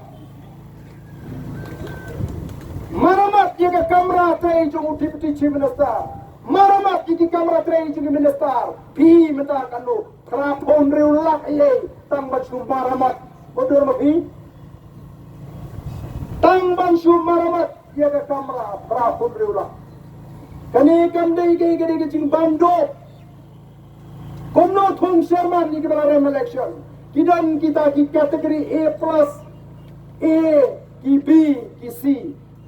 Maramat ya ka kamera tray jung deputy chief minister. Maramat ki kamera tray jung minister. Pi meta kanu krapon reulak ye tambah sum maramat. Bodur mafi. Tambah sum maramat ya ka kamera krapon reulak. Kani kandai ke jing bamdo. Kumno thong Sherman ni kebala rem election. Kidan kita ki kategori A+, A, ki B, ki C.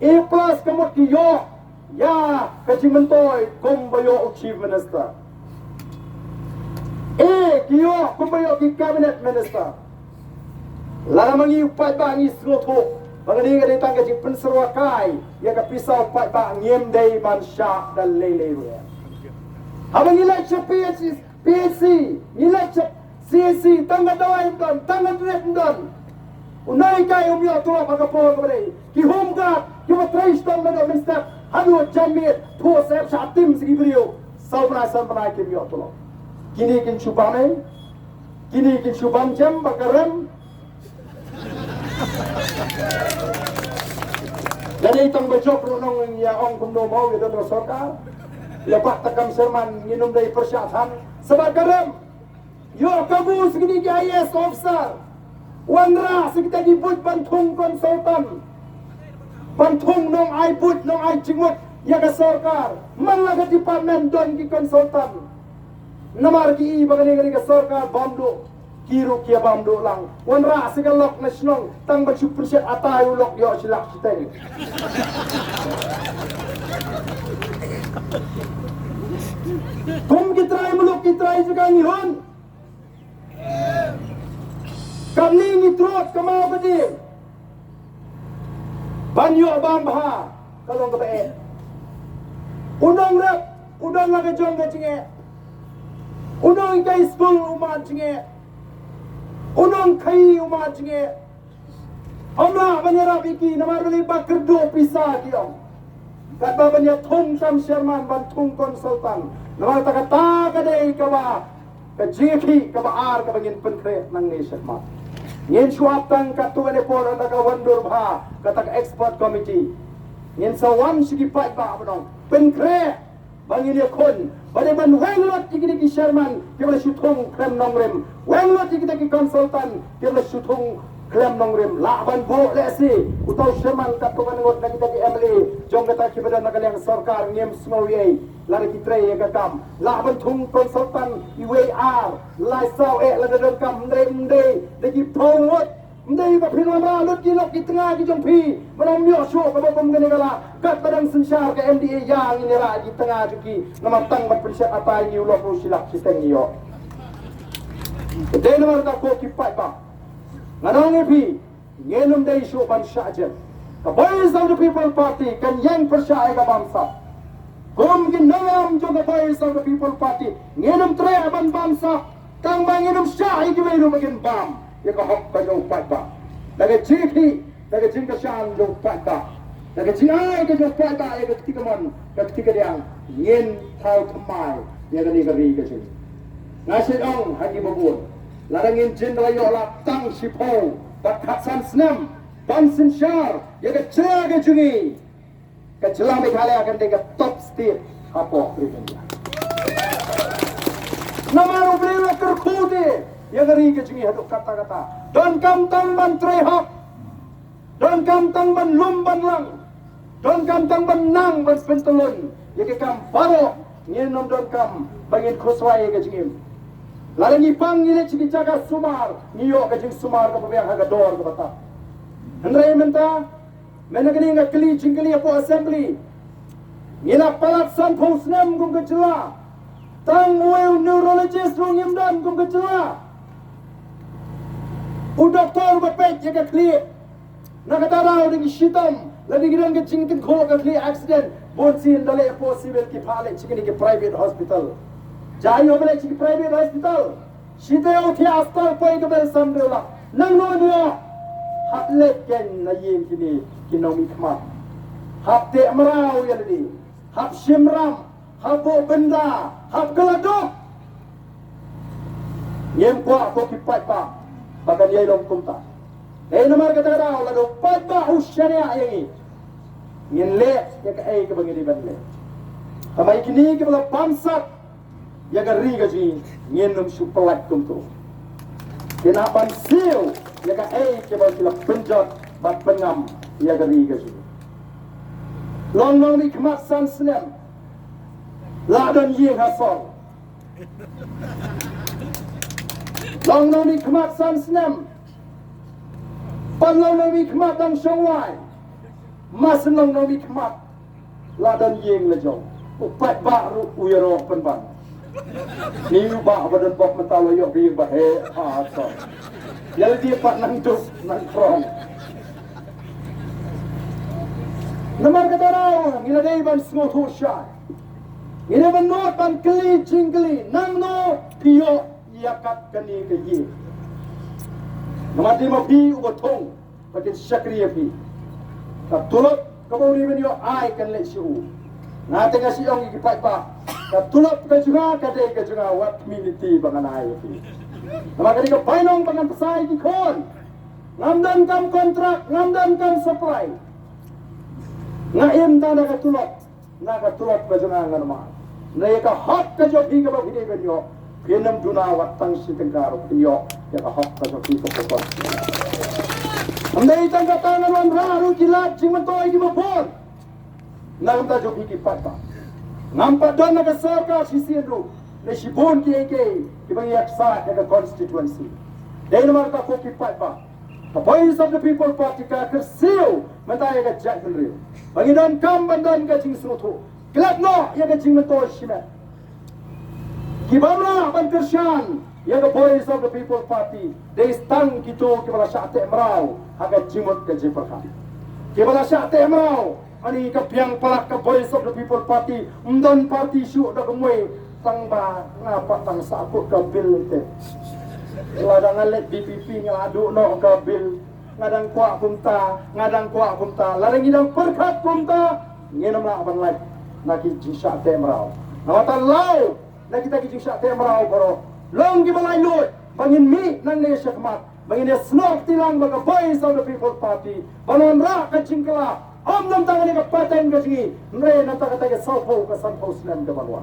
A+ kamot ki yo. Ya, kaji mentoy kumbayo chief minister. A, ki yo kumbayo ki cabinet minister. Lara mangi upat ba ni sloto. Mengenai kali tangga jing penserwakai, ya ke pisau pat bak ngiem day man syak dan lele we. Abang ilai cep PSC, ilai cep CSC, tangga dawai don, tangga drep don. Unai kai umyo tua pagapol kembali. Ki home guard, ki matrais don mado mister. Hanu jamit, po sep syatim segi beliau. Sampai kim yo tua. Kini kin subame, kini kin subam jam bakarem. Jadi itong bejok runong ya ong kumno mau gitu terus sorkar. Lepas takam serman minum dari persyaratan sebakarem. Yo kamu segini ki IAS officer. Wanra sekitar dibut bantung konsultan. Bantung nong ai but nong ai jingmut ya ke sorkar. Malah ke departemen don ki konsultan. Namar ki bagani ke sorkar bamdu. Kiru kia bamdu lang. Wanra segalok nasional tang bacu persiat atai ulok yo silak siteng. Kum kitrai muluk kitrai juga ngihon. Kami ngitrot kemau bedi. Banyo bambha kalau kebae. Udang rep, udang lagi jong ke cinge. Udang kai school umat cinge. Udang kai umat cinge. Amla banyara biki namar beli bakerdo pisah kiong. Kat babanya thong sam Sherman bantung konsultan. Namar takata kadai kawa. Ka JP ka baar ka bangin penkre nang nation ma. Ngin suaptang katuan epor anda ka wandur bha katak expert committee. Ngin sawan sigi pat ba abang penkre bangin ya kon. Bade ban wenglot igini ki Sherman kebala sutung krem nongrem. Wenglot igini ki konsultan kebala sutung krem nongrem. La ban bo lesi utau Sherman katuan ngot na kita ki Emily jong kata ki badan nagalang sarkar ngem smawi lari kita ya kakam lah bentung konsultan IWR lai sao la dalam kam mde degi thongot mde ba phino ma lut ki lok ki tengah ki jompi manom myo sho ka bom gane gala kat badang sensar ka MDA yang ini ra di tengah juki nama tang bat persiat apa ni ulok ru silak siteng yo de nomor ta ko ki pai ba nganong epi ngenum dei sho ban syajen ka boys of the people party kan yang persyai ka bangsa. Kum ginawam juga boys of the people party. Nginum tre aban bangsa. Kang manginum syah ikiwenu magin bam. Ya ka hok ka yung pat ba. Daga jiki. Daga jingka syang yung pat ba. Daga jingay ka yung pat ba. Ya ka ketika man. Ketika diang. Ngin tau temai. Ya ka ni ka ri ka sini. Nasid ong hagi babun. Larangin jin rayo la tang sipo. Batkatsan senam. Bansin syar. Ya ka jaga jungi. Kejelang Meghalaya akan dengan top state apa Indonesia. Nama beliau kerkuti yang ngeri kecungi haduk kata-kata. Don kam tang ban trehak, don kam tang ban lumban lang, don kam tang ban nang ban pentelun. Yang kam baru nyenom don kam bangin kuswai kecungi. Lalu ngipang ngile cigi jaga sumar, ngiyok kecing sumar kepebiang haga dor kebata. Hendrai mentah. Menagani nga keli jingkeli apo assembly. Ngina palat san posnem kum kecela. Tang uel neurologist rong imdan kum kecela. U doktor bapet jaga keli. Nakataraw dengan shitam. Lagi gidan ke jingkin ko ka keli accident. Bonsin dale apo civil ki pale chikini ki private hospital. Jai obele chiki private hospital. Shite uthi astal poi ke bel samdela. Nang no dia. Hak leken na yem kini kinomi kmat. Hak te merau ya tadi. Hak simram, hak bo benda, hak keladuk. Yem kuat ko kipat pa. Bagan yai long kumta. Nomor kata-kata lalu pada usianya yang ini. Ngin le ya ka ai ke bangiri banle. Kamai kini ke bala bangsa ya ka ri ka ji ngin num supalat kumtu. Kena bansil ya ka ai ke bala sila penjat bat pengam ya ka ri ka ji. Long ni kemat san senem. Ladan ye hasol. Long ni kemat san senem. Panlong ni kemat dang shongwai. Mas long ni kemat. Ladan yeng lejong. Upat baru uyaro penban. Ni ba badan bok mentalo yo bi ba he ha so. Yal dia pat nang tuk nang krong. Namar kata raw, ngiladai ban semua thosya. Ini menot ban keli jingkeli, nang no piyo yakat kani keji. Namar di mapi ubotong, batin syakriya pi. Katulot kamu ni benyo ai kan let siu. Nga tengah siong ikipat pa. Katulot ka juga kadai ka juga wat community bangan ai pi. Namar kani ka painong bangan pesai di kon. Ngamdan kam kontrak, ngamdan kam supply. Ngaim tanda katulot, na katulot ka juga nganma. Na ka hak ka jo pi ka ba hide benyo. Pinam duna wat tang si tengkaro piyo ya ka hak ka jo pi ka pokok. Andai tangga tangan wan raru kilat jing mentoi di mapon. Namta jo biki pata. Nampa dona ka sarka sisiru. Ne shibon ki bang yaksa ka constituency. Dai namar ka koki pata. The voice of the people party ka kersiu mentai ka jak benriu. Bangidan kam bandan ka jing sunutu. Kilat no ya ka jing mentoi shime. Kibamla ban kersyan ya the voice of the people party. They stang kito kibala syate merau. Agak jimut ke jiperkan. Kibala syate merau. Ani ka piang palak ka voice of the people party. Umdan party syuk da kemui. Tang ba ngapa tang sakut ka bil te. Ladang alet BPP ngadu no ka bil. Ngadang kuak kumta, ngadang kuak kumta. Larang idang perkat kumta. Ngenam lah aban lain. Naki jisyak te merau. Nawatan lau. Naki taki jisyak te merau bro. Long kibala lut. Bangin mi nang ne syakmat. Bangin dia snok tilang baga voice of the people party. Banon ra ka cingkala. Om nam tangan ka paten ka jingi. Nre nam ta ka salpo ka sanpo snem ka banwa.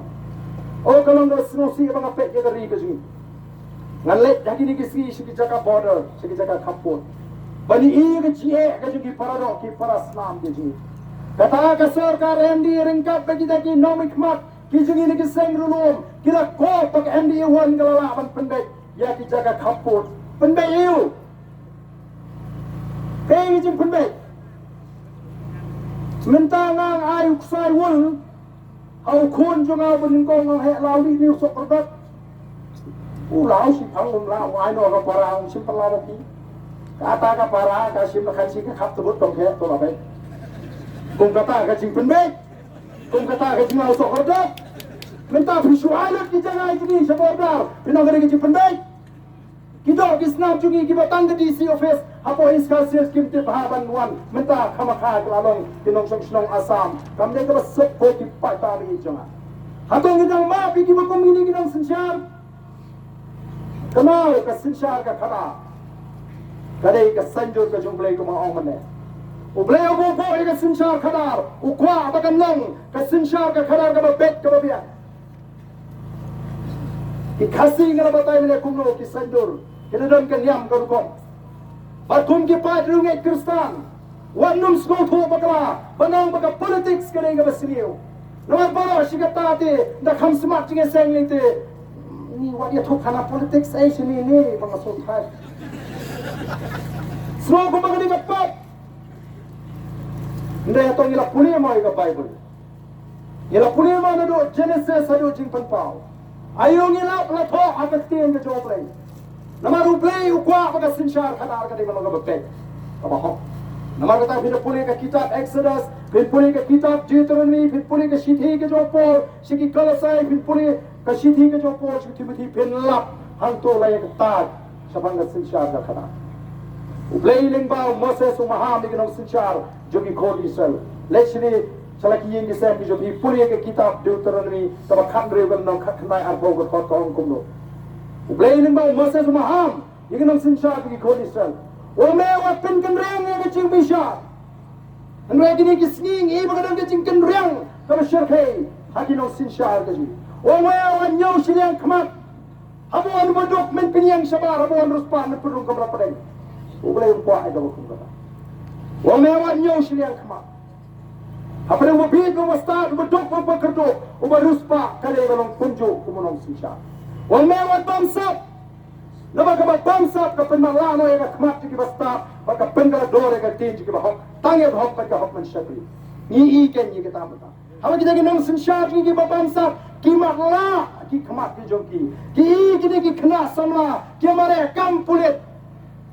O kalong da snosi ka mga pet ka ri ka jingi. Ngalet hagi ni kisi sigi jaka border, sigi jaka kapot. Bani i ka jie ka jingi parado ki paras nam ka jingi. Kata ka sarkar MD ringkap ka kita ki nomik mat. Ki jingi ni kiseng rulum. Kila ko pag MD wan kalalaban pendek. Ya ki jaka kapot. Pendek yêu. Kaya jing pendek. Sementara ngang ayuk sai wul. Hau kun jung au beningkong ngang hek lau li niu sok perdat. Lau si pang lau ai no ka parang simpan lau ki. Kata ka para ka sim kan si ka khap tebut tong hek to la bai. Kung kata ka jing pendek. Kung kata ka jing lau sok perdat. Menta visualat ki jangai jini sa bordar. Pinang ka jing pendek. Kita kisnap jungi kita tangga DC office hapo iskal sales kimte bahaban wan menta kamakha lalong tinong song asam kamne ka sep ko ki patari jonga hatong ngidang ma pi ki bakom ngini ngidang sinsyar kamau ka sinsyar ka khada kadai ka sanjur ka jumblay ko maong mane ublay obo bo ka sinsyar khadar ukwa bakan long ka sinsyar ka khadar ka bet ka biya ki khasi ngara batay mene kumno ki sanjur kita don kan yam ko ko batum ki padru ngai kristan wanum sko tho bakla banang baka politics kare ga basriyo nomar baro shigata te da kham smart nge sang ni te ni wa ya tho khana politics ai shini ni banga so thai sro ko banga ni gapat ndai to ngila puni mo ga bible ngila puni mo na do genesis ado jing pan pao ayo ngila la tho agatien ga job lai Namar uplay ukwa pada sinsyar kadar kadai mga babek. Kabaho. Namar kata pinapuli ka kitab Exodus, pinapuli ka kitab Deuteronomy, pinapuli ka shithi ka jopor, siki kalasay, pinapuli ka shithi ka jopor, siki Timothy pinlap, hanto lay ka tag sa bangga sinsyar ka kadar. Uplay lingbaw Moses umaham ikanong sinsyar, jogi kod Israel. Lechini salaki yung gisem ki jogi puli ka kitab Deuteronomy, tabakhandre yung nang kaknay arbo ka kot kaong kumno. Ublay limbaw Moses umaham ikanong sinsyar ki kod Israel. Umewa pin kenreng yang kecing bisa. Andai gini kisning iba kadang kecing kenreng kama syarkai hakinong sinsyar kaji. Umewa nyaw silang kamat. Habuan badok men pinyang sabar habuan ruspa na perung kamera padeng. Ublay umpa ay dawakum kata. Umewa nyaw silang kamat. Hapadang mabid mamastad badok mapakerdok umaruspa kalay galong punjo kumunong sinsyar. Umewa bamsap. Nabaga bamsap ka penmalano yang akmat jiki basta baka pengala dore ka tin jiki bahok tangi bahok ka hok man syakri. Ni iken ni kita mata. Hawa kita ginong sinsyar jiki bamsap kimat la ki khamat ki jongki. Ki ki kena samla ki mare kam pulit.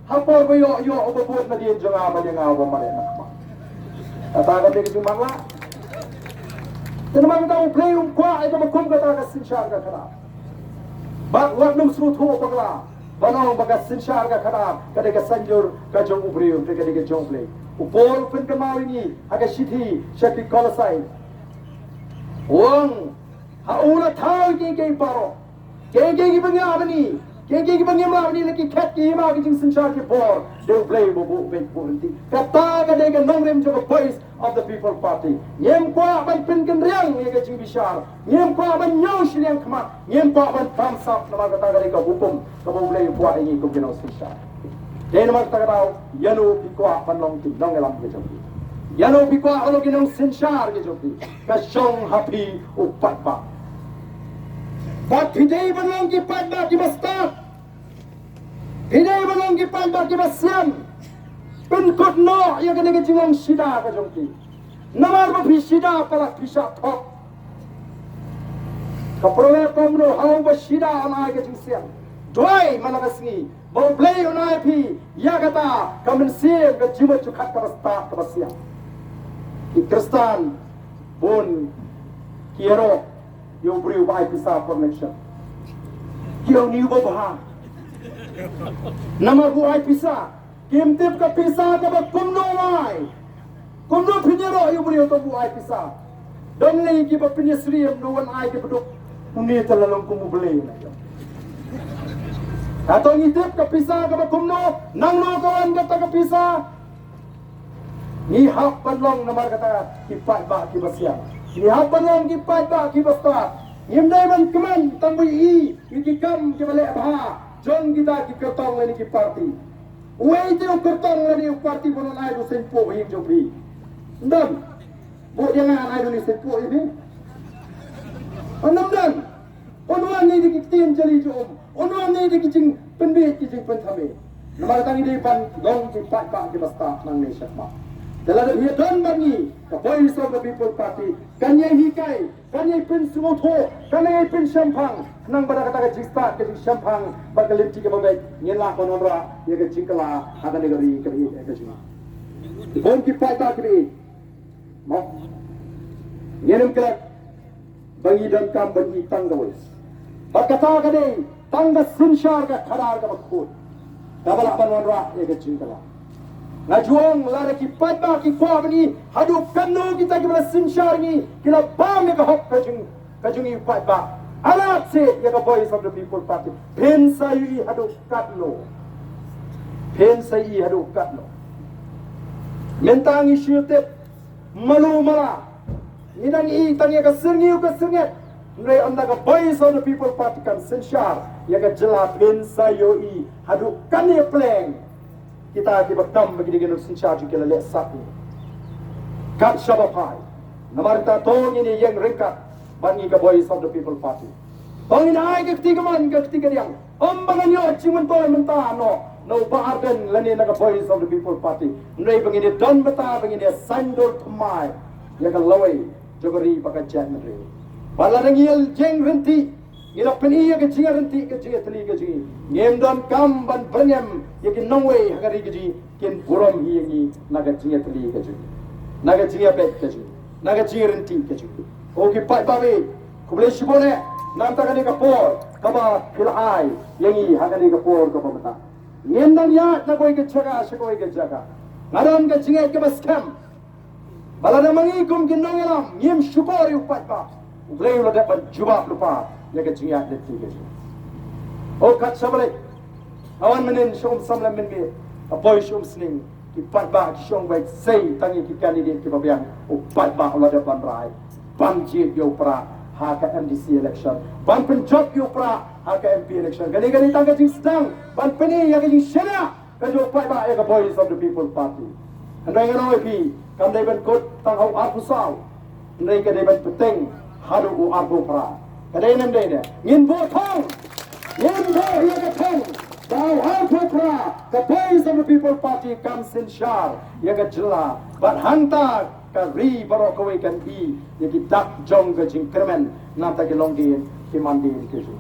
Hapo yo obobot na din jonga ba dinga ba mare na khamat. katakan dia kejung mangla. Teman kita play kuat itu makum kata sinsyar ka kana. Bak waknum srutu pagla. Banong baga sinsyar ka kana kada ka sanjur ka jong ubriu kada ka jong play. Upol pen kamau ini aga sithi syakti kolasai. Wong haula thau ke paro. Ke bangya bani. Ke bangya ma bani laki khat ki ma ki jing sinsyar ki por. They play bobu ben porinti. Kata kada ka nongrem jo voice of the people party. Nyem kwa ban pen kan riang ye ka jing bishar. Nyem kwa ban nyau shiliang khma. Nyem kwa ban thumbs up nama kata kada ka hukum ka bo play kwa ini ko kinau sinsyar. Dene mak kata tau yanu ki kwa ban long ki nong elam ke joki. Yanu ki kwa alo kinau sinsyar ke joki. Ka shong happy upat ba. But today belong ki padba ki basta. Today belong ki padba ki basyam. Penkot no ya kena ke jingong sida ka jongki. Namar ba sida pala pisha thok. Kaprole komro hau ba sida ana ke jingsiam. Doi malagasni. Bo play onai pi ya kata kamensie ke jiwa cukat ka basta ka basyam. Ki Kristan bon kiero you bring by pisa connection. Kyo ni baha. Nama bu ai pisa. Kim tip ka pisa ka ba kumno ai. Kumno pinero you bring to bu ai pisa. Don le ki ba pinyasri am no one ai ke beduk. Uni talalong kumubele na. Atau ni tip ka pisa ka ba kumno nang no kawan ka pisa. Ni hak panlong namar kata ipat ba ki basya. Ni hapanong gipat ba kibasta. Yimday man keman tambui ikikam ke balik bah. Jong kita ki kertong lani ki parti. Uai tu kertong lani parti bonon ai do sempo him jobi. Ndam. Bo jangan ai do ni sempo ini. Andam dan. Onwan ni dikitien jali jom. Onwan ni dikicing penbet kicing penthame. Namar tangi di pan dong kipat ba kibasta nang ni syakma. Dalam dia don bagi the voice of the people party kanya hikai kanya pin sumoto kanya pin syampang nang pada kata jista ke syampang bakalim tiga babai nyela konora ya ke jingkala ada negeri ke jing bon ki pai ke mo nyenem kelak bagi dan kam bagi tanggawis bakata kade tangga sinsyar ka khadar ka bakut kabala panora ya ke jingkala Najuang lara ki padba ki kwa bani hadu kanu kita ki bala sinsyar ni kila bam ya ka hok kajung i padba alat se ya ka voice of the people party pen sai hadu katlo mentangi syute malu mala nidang i tanya ka sirnget ngai anda ka voice of the people party kan sinsyar ya ka jela pen sai i hadu kan ya pleng kita dibekam begini gini sinsyar juga lelak satu. Kat Shabapai. Namar kita tong ini yang ringkat bagi ke voice of the people party. Tong ini ai ke ketiga yang. Ombangan yo cimen toy mentah no baarden lani naga voice of the people party. Nai begini don beta begini sandor thmai. Ya ka lawai jogori pakai jan menteri. Bala ngil jeng renti ila peni ke jinga renti ke jinga teli ke jingi ngem don kam ban brengem yakin nongwe hagari ke jingi ken buram hi ngi naga jinga teli ke jingi naga jinga bet ke jingi naga jinga renti ke jingi oki pai babe kuble shibone nam ta kani ka por kaba filai yangi hagari ka por ka pamata ngem dan ya na koi ke chaga shakoi ke jaga ngaran ke jinga ke baskam bala namangi kum ginongelam ngem shukori upat ba ublei lo dapat jubah lupa ya ke jinga de ti ke o kat sabale awan menen shom samlam men be apoy shom sning ki pat ba ki shom bai sei tangi ki candidate ki babian o pat ba ola de ban rai ban ji yo pra ha ka MDC election ban pen job yo pra ha ka MP election gani tangga jing sedang ban peni ya ke jing shena ka jo pat ba ya ka voice of the people party andai ngano pi kam dai ban kot tang hau arpu sau andai ka dai ban peteng hadu u arpu pra kadai nam dai ne ngin bo thong ngin bo ya ka thong dau arpu pra the voice of the people party comes in shar ya ka jilla ban hanta ka ri baro ko kan bi ya ki dak jong ga jing kremen na ta ke longdi ki mandi ke ju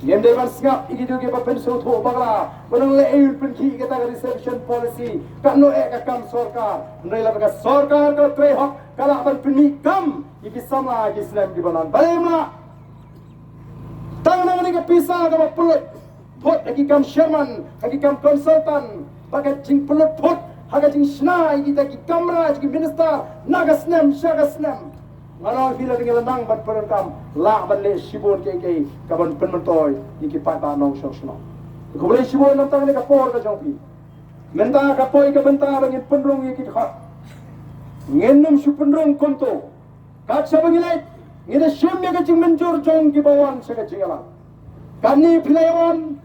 Ngem dewan singap iki tu ke papen so tho bagla banang le eu pen ki kita reception policy kan no ek kam sarkar ndai la ka sarkar ka tre hok kala ban peni kam iki sama iki islam di banan balema tangan ni ka pisa ka pulut pot lagi kam chairman lagi kam consultant bagai jing pulut pot haga jing snai kita ki kamera ki minister naga snam shaga snam Malah bila dengan lenang ban perenkam la ban le sibon ke kaban penmentoy iki pata nong sosno. Ko boleh sibon nang ne ka por ka jongpi. Menta ka poi ka benta bangin penrong iki khat. Ngenum su penrong konto. Kat sa bangilai ngida syem ya ka jing menjur jong ki bawan sa ka jingala. Kani pilayon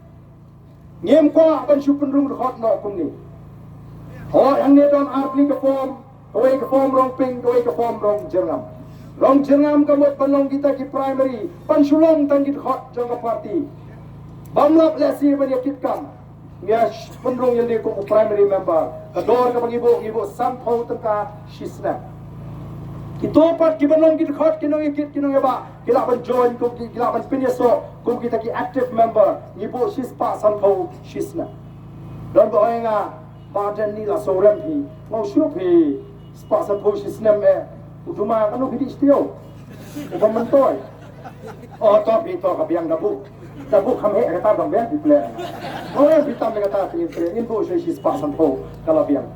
ngem ko ban su penrong khat no kumni. Ho yang ne don arli ka form, koi ka form rong ping, koi ka form rong jengam. Long jengam kamot panlong kita ki primary pansulong tanggit hot jangka party bamlap lesi ban yakit kam ngia pendrong yang ko primary member kador ka ibu sampau tengka shisna kito pat ki banong ki hot kinong yakit kinong ba kila ban join ko kila ban pinyeso ko kita ki active member ibu shispa sampau shisna don ba nga badan ni la soram hi mau syupi spa sampau shisna me Utuma kan lu istio. Upam mentoy. Oh tapi itu kabiang dabu. Dabu kami kata bang ben di plan. Oh yang hitam kata ini bu saya sispa sampo kalau biang.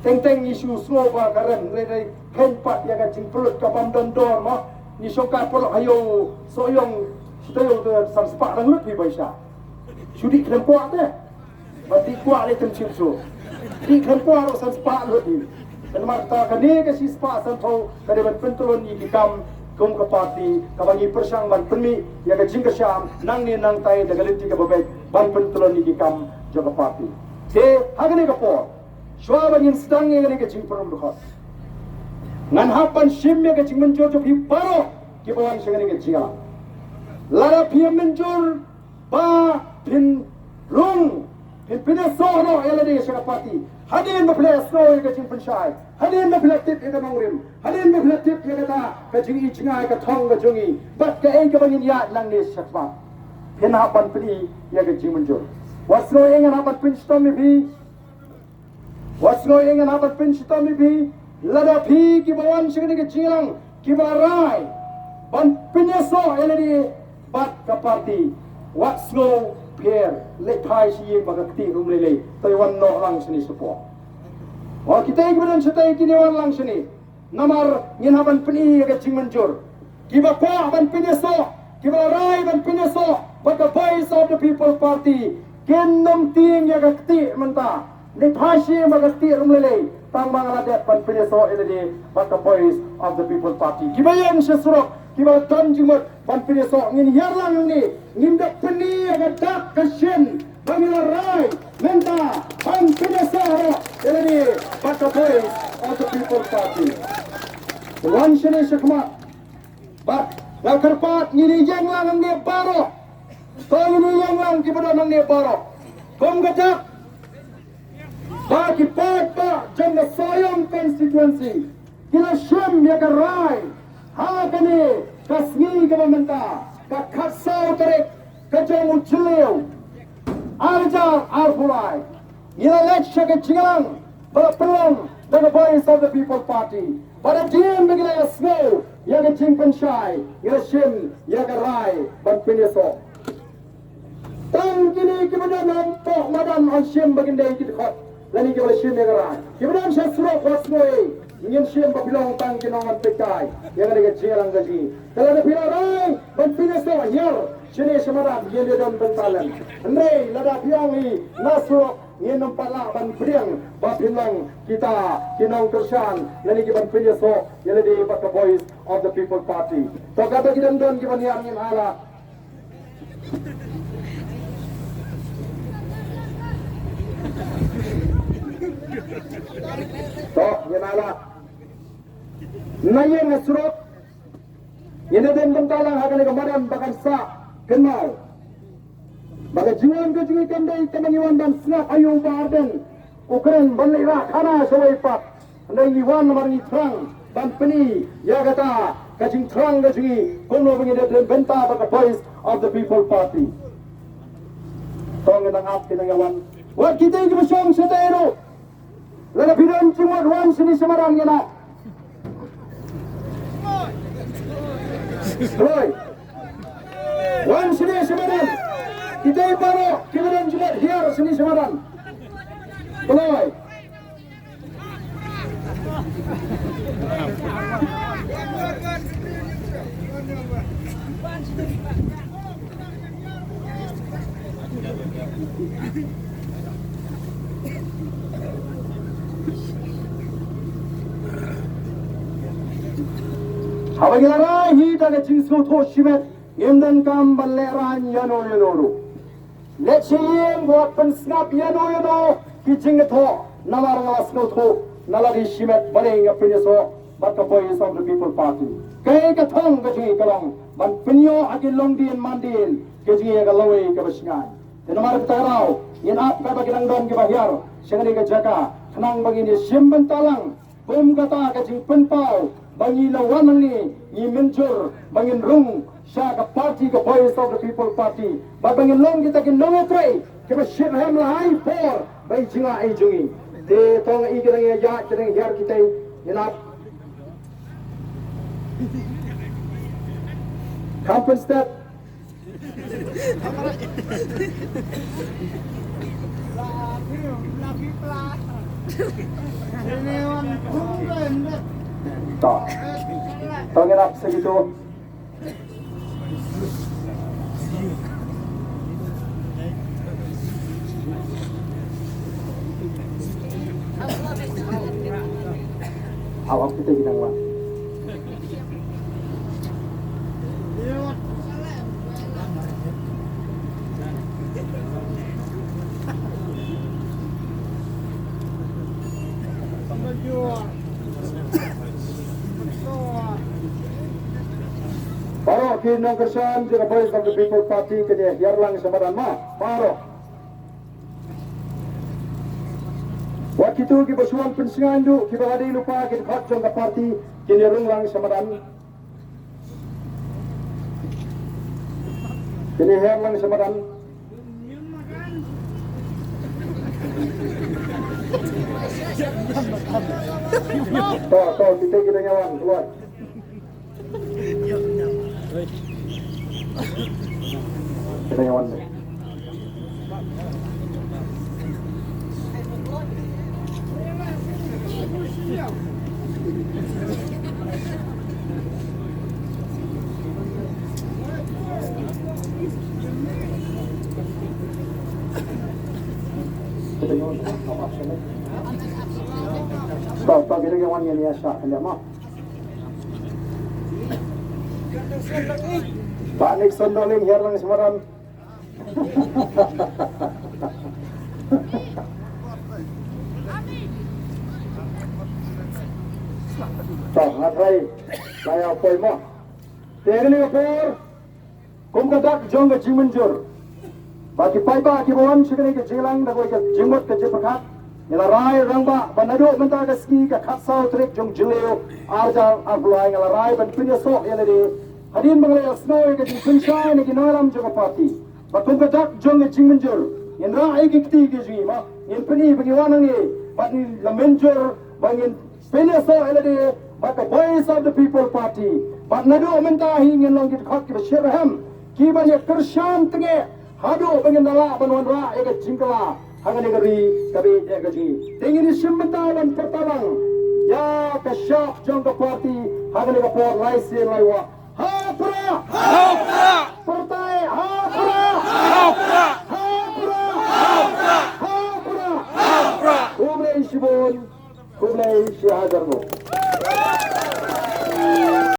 Teng isu semua karen lele kenpat yang cing pelut kapam dondor mah. Ni soka pelok ayo soyong steo de sam spa nang lut pi baisa. Sudi kelempok deh. Mati kuat le temcip so. Di kelempok sam spa lut ni. Dan mata kani ke sispa santo kade ban pentulon ni dikam kum ke parti kabangi persang ban permi ya ke jing ke syam nang ni nang tai de galiti ke babek ban pentulon ni dikam jo ke parti de hagani ke por shwa ban yin stang ni ke jing perum khot ngan hapan shim me ke jing menjor jo pi paro ke bawan sengani ke jinga lara pi menjor ba pin rung pin so no ele de sha parti Hadin berpilih snow yang kecil pensyai, hadin berpilih tip yang mengrim, hadin berpilih tip yang kata kecil icngai ketong kejongi, bat keeng kebangin ya nang ni syakma, penapan peli yang kecil menjur. Wasno yang apat pinstom ibi, wasno yang apat pinstom ibi, lada pi kibawan segini kecilang, kibarai, ban penyeso yang di bat keparti, wasno Pierre, lepai si yang bagakti rumlele, Taiwan no lang sini support. Oh kita kemudian setai kini wan lang sini, namar nginaban peni yang kecing menjur, kiba pa ban penyeso, kiba rai ban penyeso, baka voice of the people party, kendom ting yang gakti menta, lepai si yang bagakti rumlele, tambang adat ban penyeso ini baka voice of the people party. Kiba yang sesurok. Kiba tan jimot ban pineso ngin yarlang ni ngindak peni aga dak kasyen bangila rai menta ban pineso ini baka boy of the people party wan shene shakma bak la karpat ngini janglang ang ni baro to ngini janglang kiba nang ni baro kom gadak ba ki pa jang na soyong constituency kila shem ya rai Hakani kasngi governmenta ka khasau tarik kajang uchileu arja arpulai ila lecha ke jingang bala pelong the voice of the people party pada diem begila yasno ya ke jingpen shai ila shim ya ke rai ban pineso tang kini kemudian nampak madam on shim bagindai kit khot lani ke bala shim ya ke rai kemudian syasro khosnoi ingin siam papilong tang kinongan pekai yang ada kecilan gaji kalau ada pilarang berpindah sohir sini semarak yang dia dan bentalan andai lada piangi nasuk ingin nampaklah ban priang papilong kita kinong kersan lani kita berpindah soh yang ada di voice of the people party so kata kita don kita niat ingin ala so ingin ala Naya ngasrot, ini dan bentalang akan kemarin bahkan sa kenal. Bagai jiwan kejungi kandai temangiwan dan snap ayung barden, ukuran banlira kana sawai pat, andai iwan maringi terang dan peni ya kata kajing terang kejungi kono begini dan benta bagai voice of the people party. tong nang ap kinangawan wat kita ki besom setero lala bidan cimot wan sini semaran yana Roy wan sini semaran kita paro kibedan cimot hiar sini semaran Roy Abagara hi daga jingslo to shimet yemdan kam balleran yano lechiyem buat pensnap yano ki jingto namar ngasno to nalari shimet bareng apinso baka boys of the people party kay ka thong ka ji kalong ban pinyo agin long din mandin ke ji ga laway ka basngan tinamar tarao yen ap ka bagilang don ke bahyar sengani ka jaka thanang bagini simban talang bum kata ka jing penpau bangi lawan ni ni menjur bangin rung sya ka party ka voice of the people party ba bangin long kita kin long etre ke ba shir ham lai for bai jinga ai jungi te tong i kirang ya kirang hiar kita yenap Kampung step tak tongin up segitu awak kita bilang wah Paro kinong kersan jika voice of the people party kene yarlang samaran ma paro wakitu ki basuan pensingan du ki bagadi lupa ki khot jong ka party kene runglang samaran kene yarlang samaran to kita kita nyawan keluar kita nyawan deh. Kita nyawan apa sih? Stop kita nyawan ni asal anda mah. Pak Nixon doling hirang semaran. Toh ngatrai saya poi mo. Tegni opor kum kadak jong ke jimenjur. Bagi pai ba ki bawan sikni ke jilang da ko ke jimot ke jipakat. Nila rai rangba banado menta ke ski ke khatsau trik jong jileo arja aglai ngala rai ban pinya sok yana di hadin banglaya snow ke jinsai ne ki noram jong party. Batum kadak jong ke jimenjur. Yen rai ki kti ke jima yen pini bagi wanang ni ban lamenjur bangin pinya sok yana di baka voice of the people party. Bat nado menta hi ngin long ki khot ki shirham ki ban ye kershan tenge hado bangin dala banwan ra ke jingkala hangan negeri kami gaji. Tinggi ni sementalan pertabang ya kesyaf jong ke parti hangan negeri por laisi laiwa. Hapra, hapra, partai hapra, hapra, hapra, hapra, hapra, hapra. Kublai shibun, kublai shihadarmu.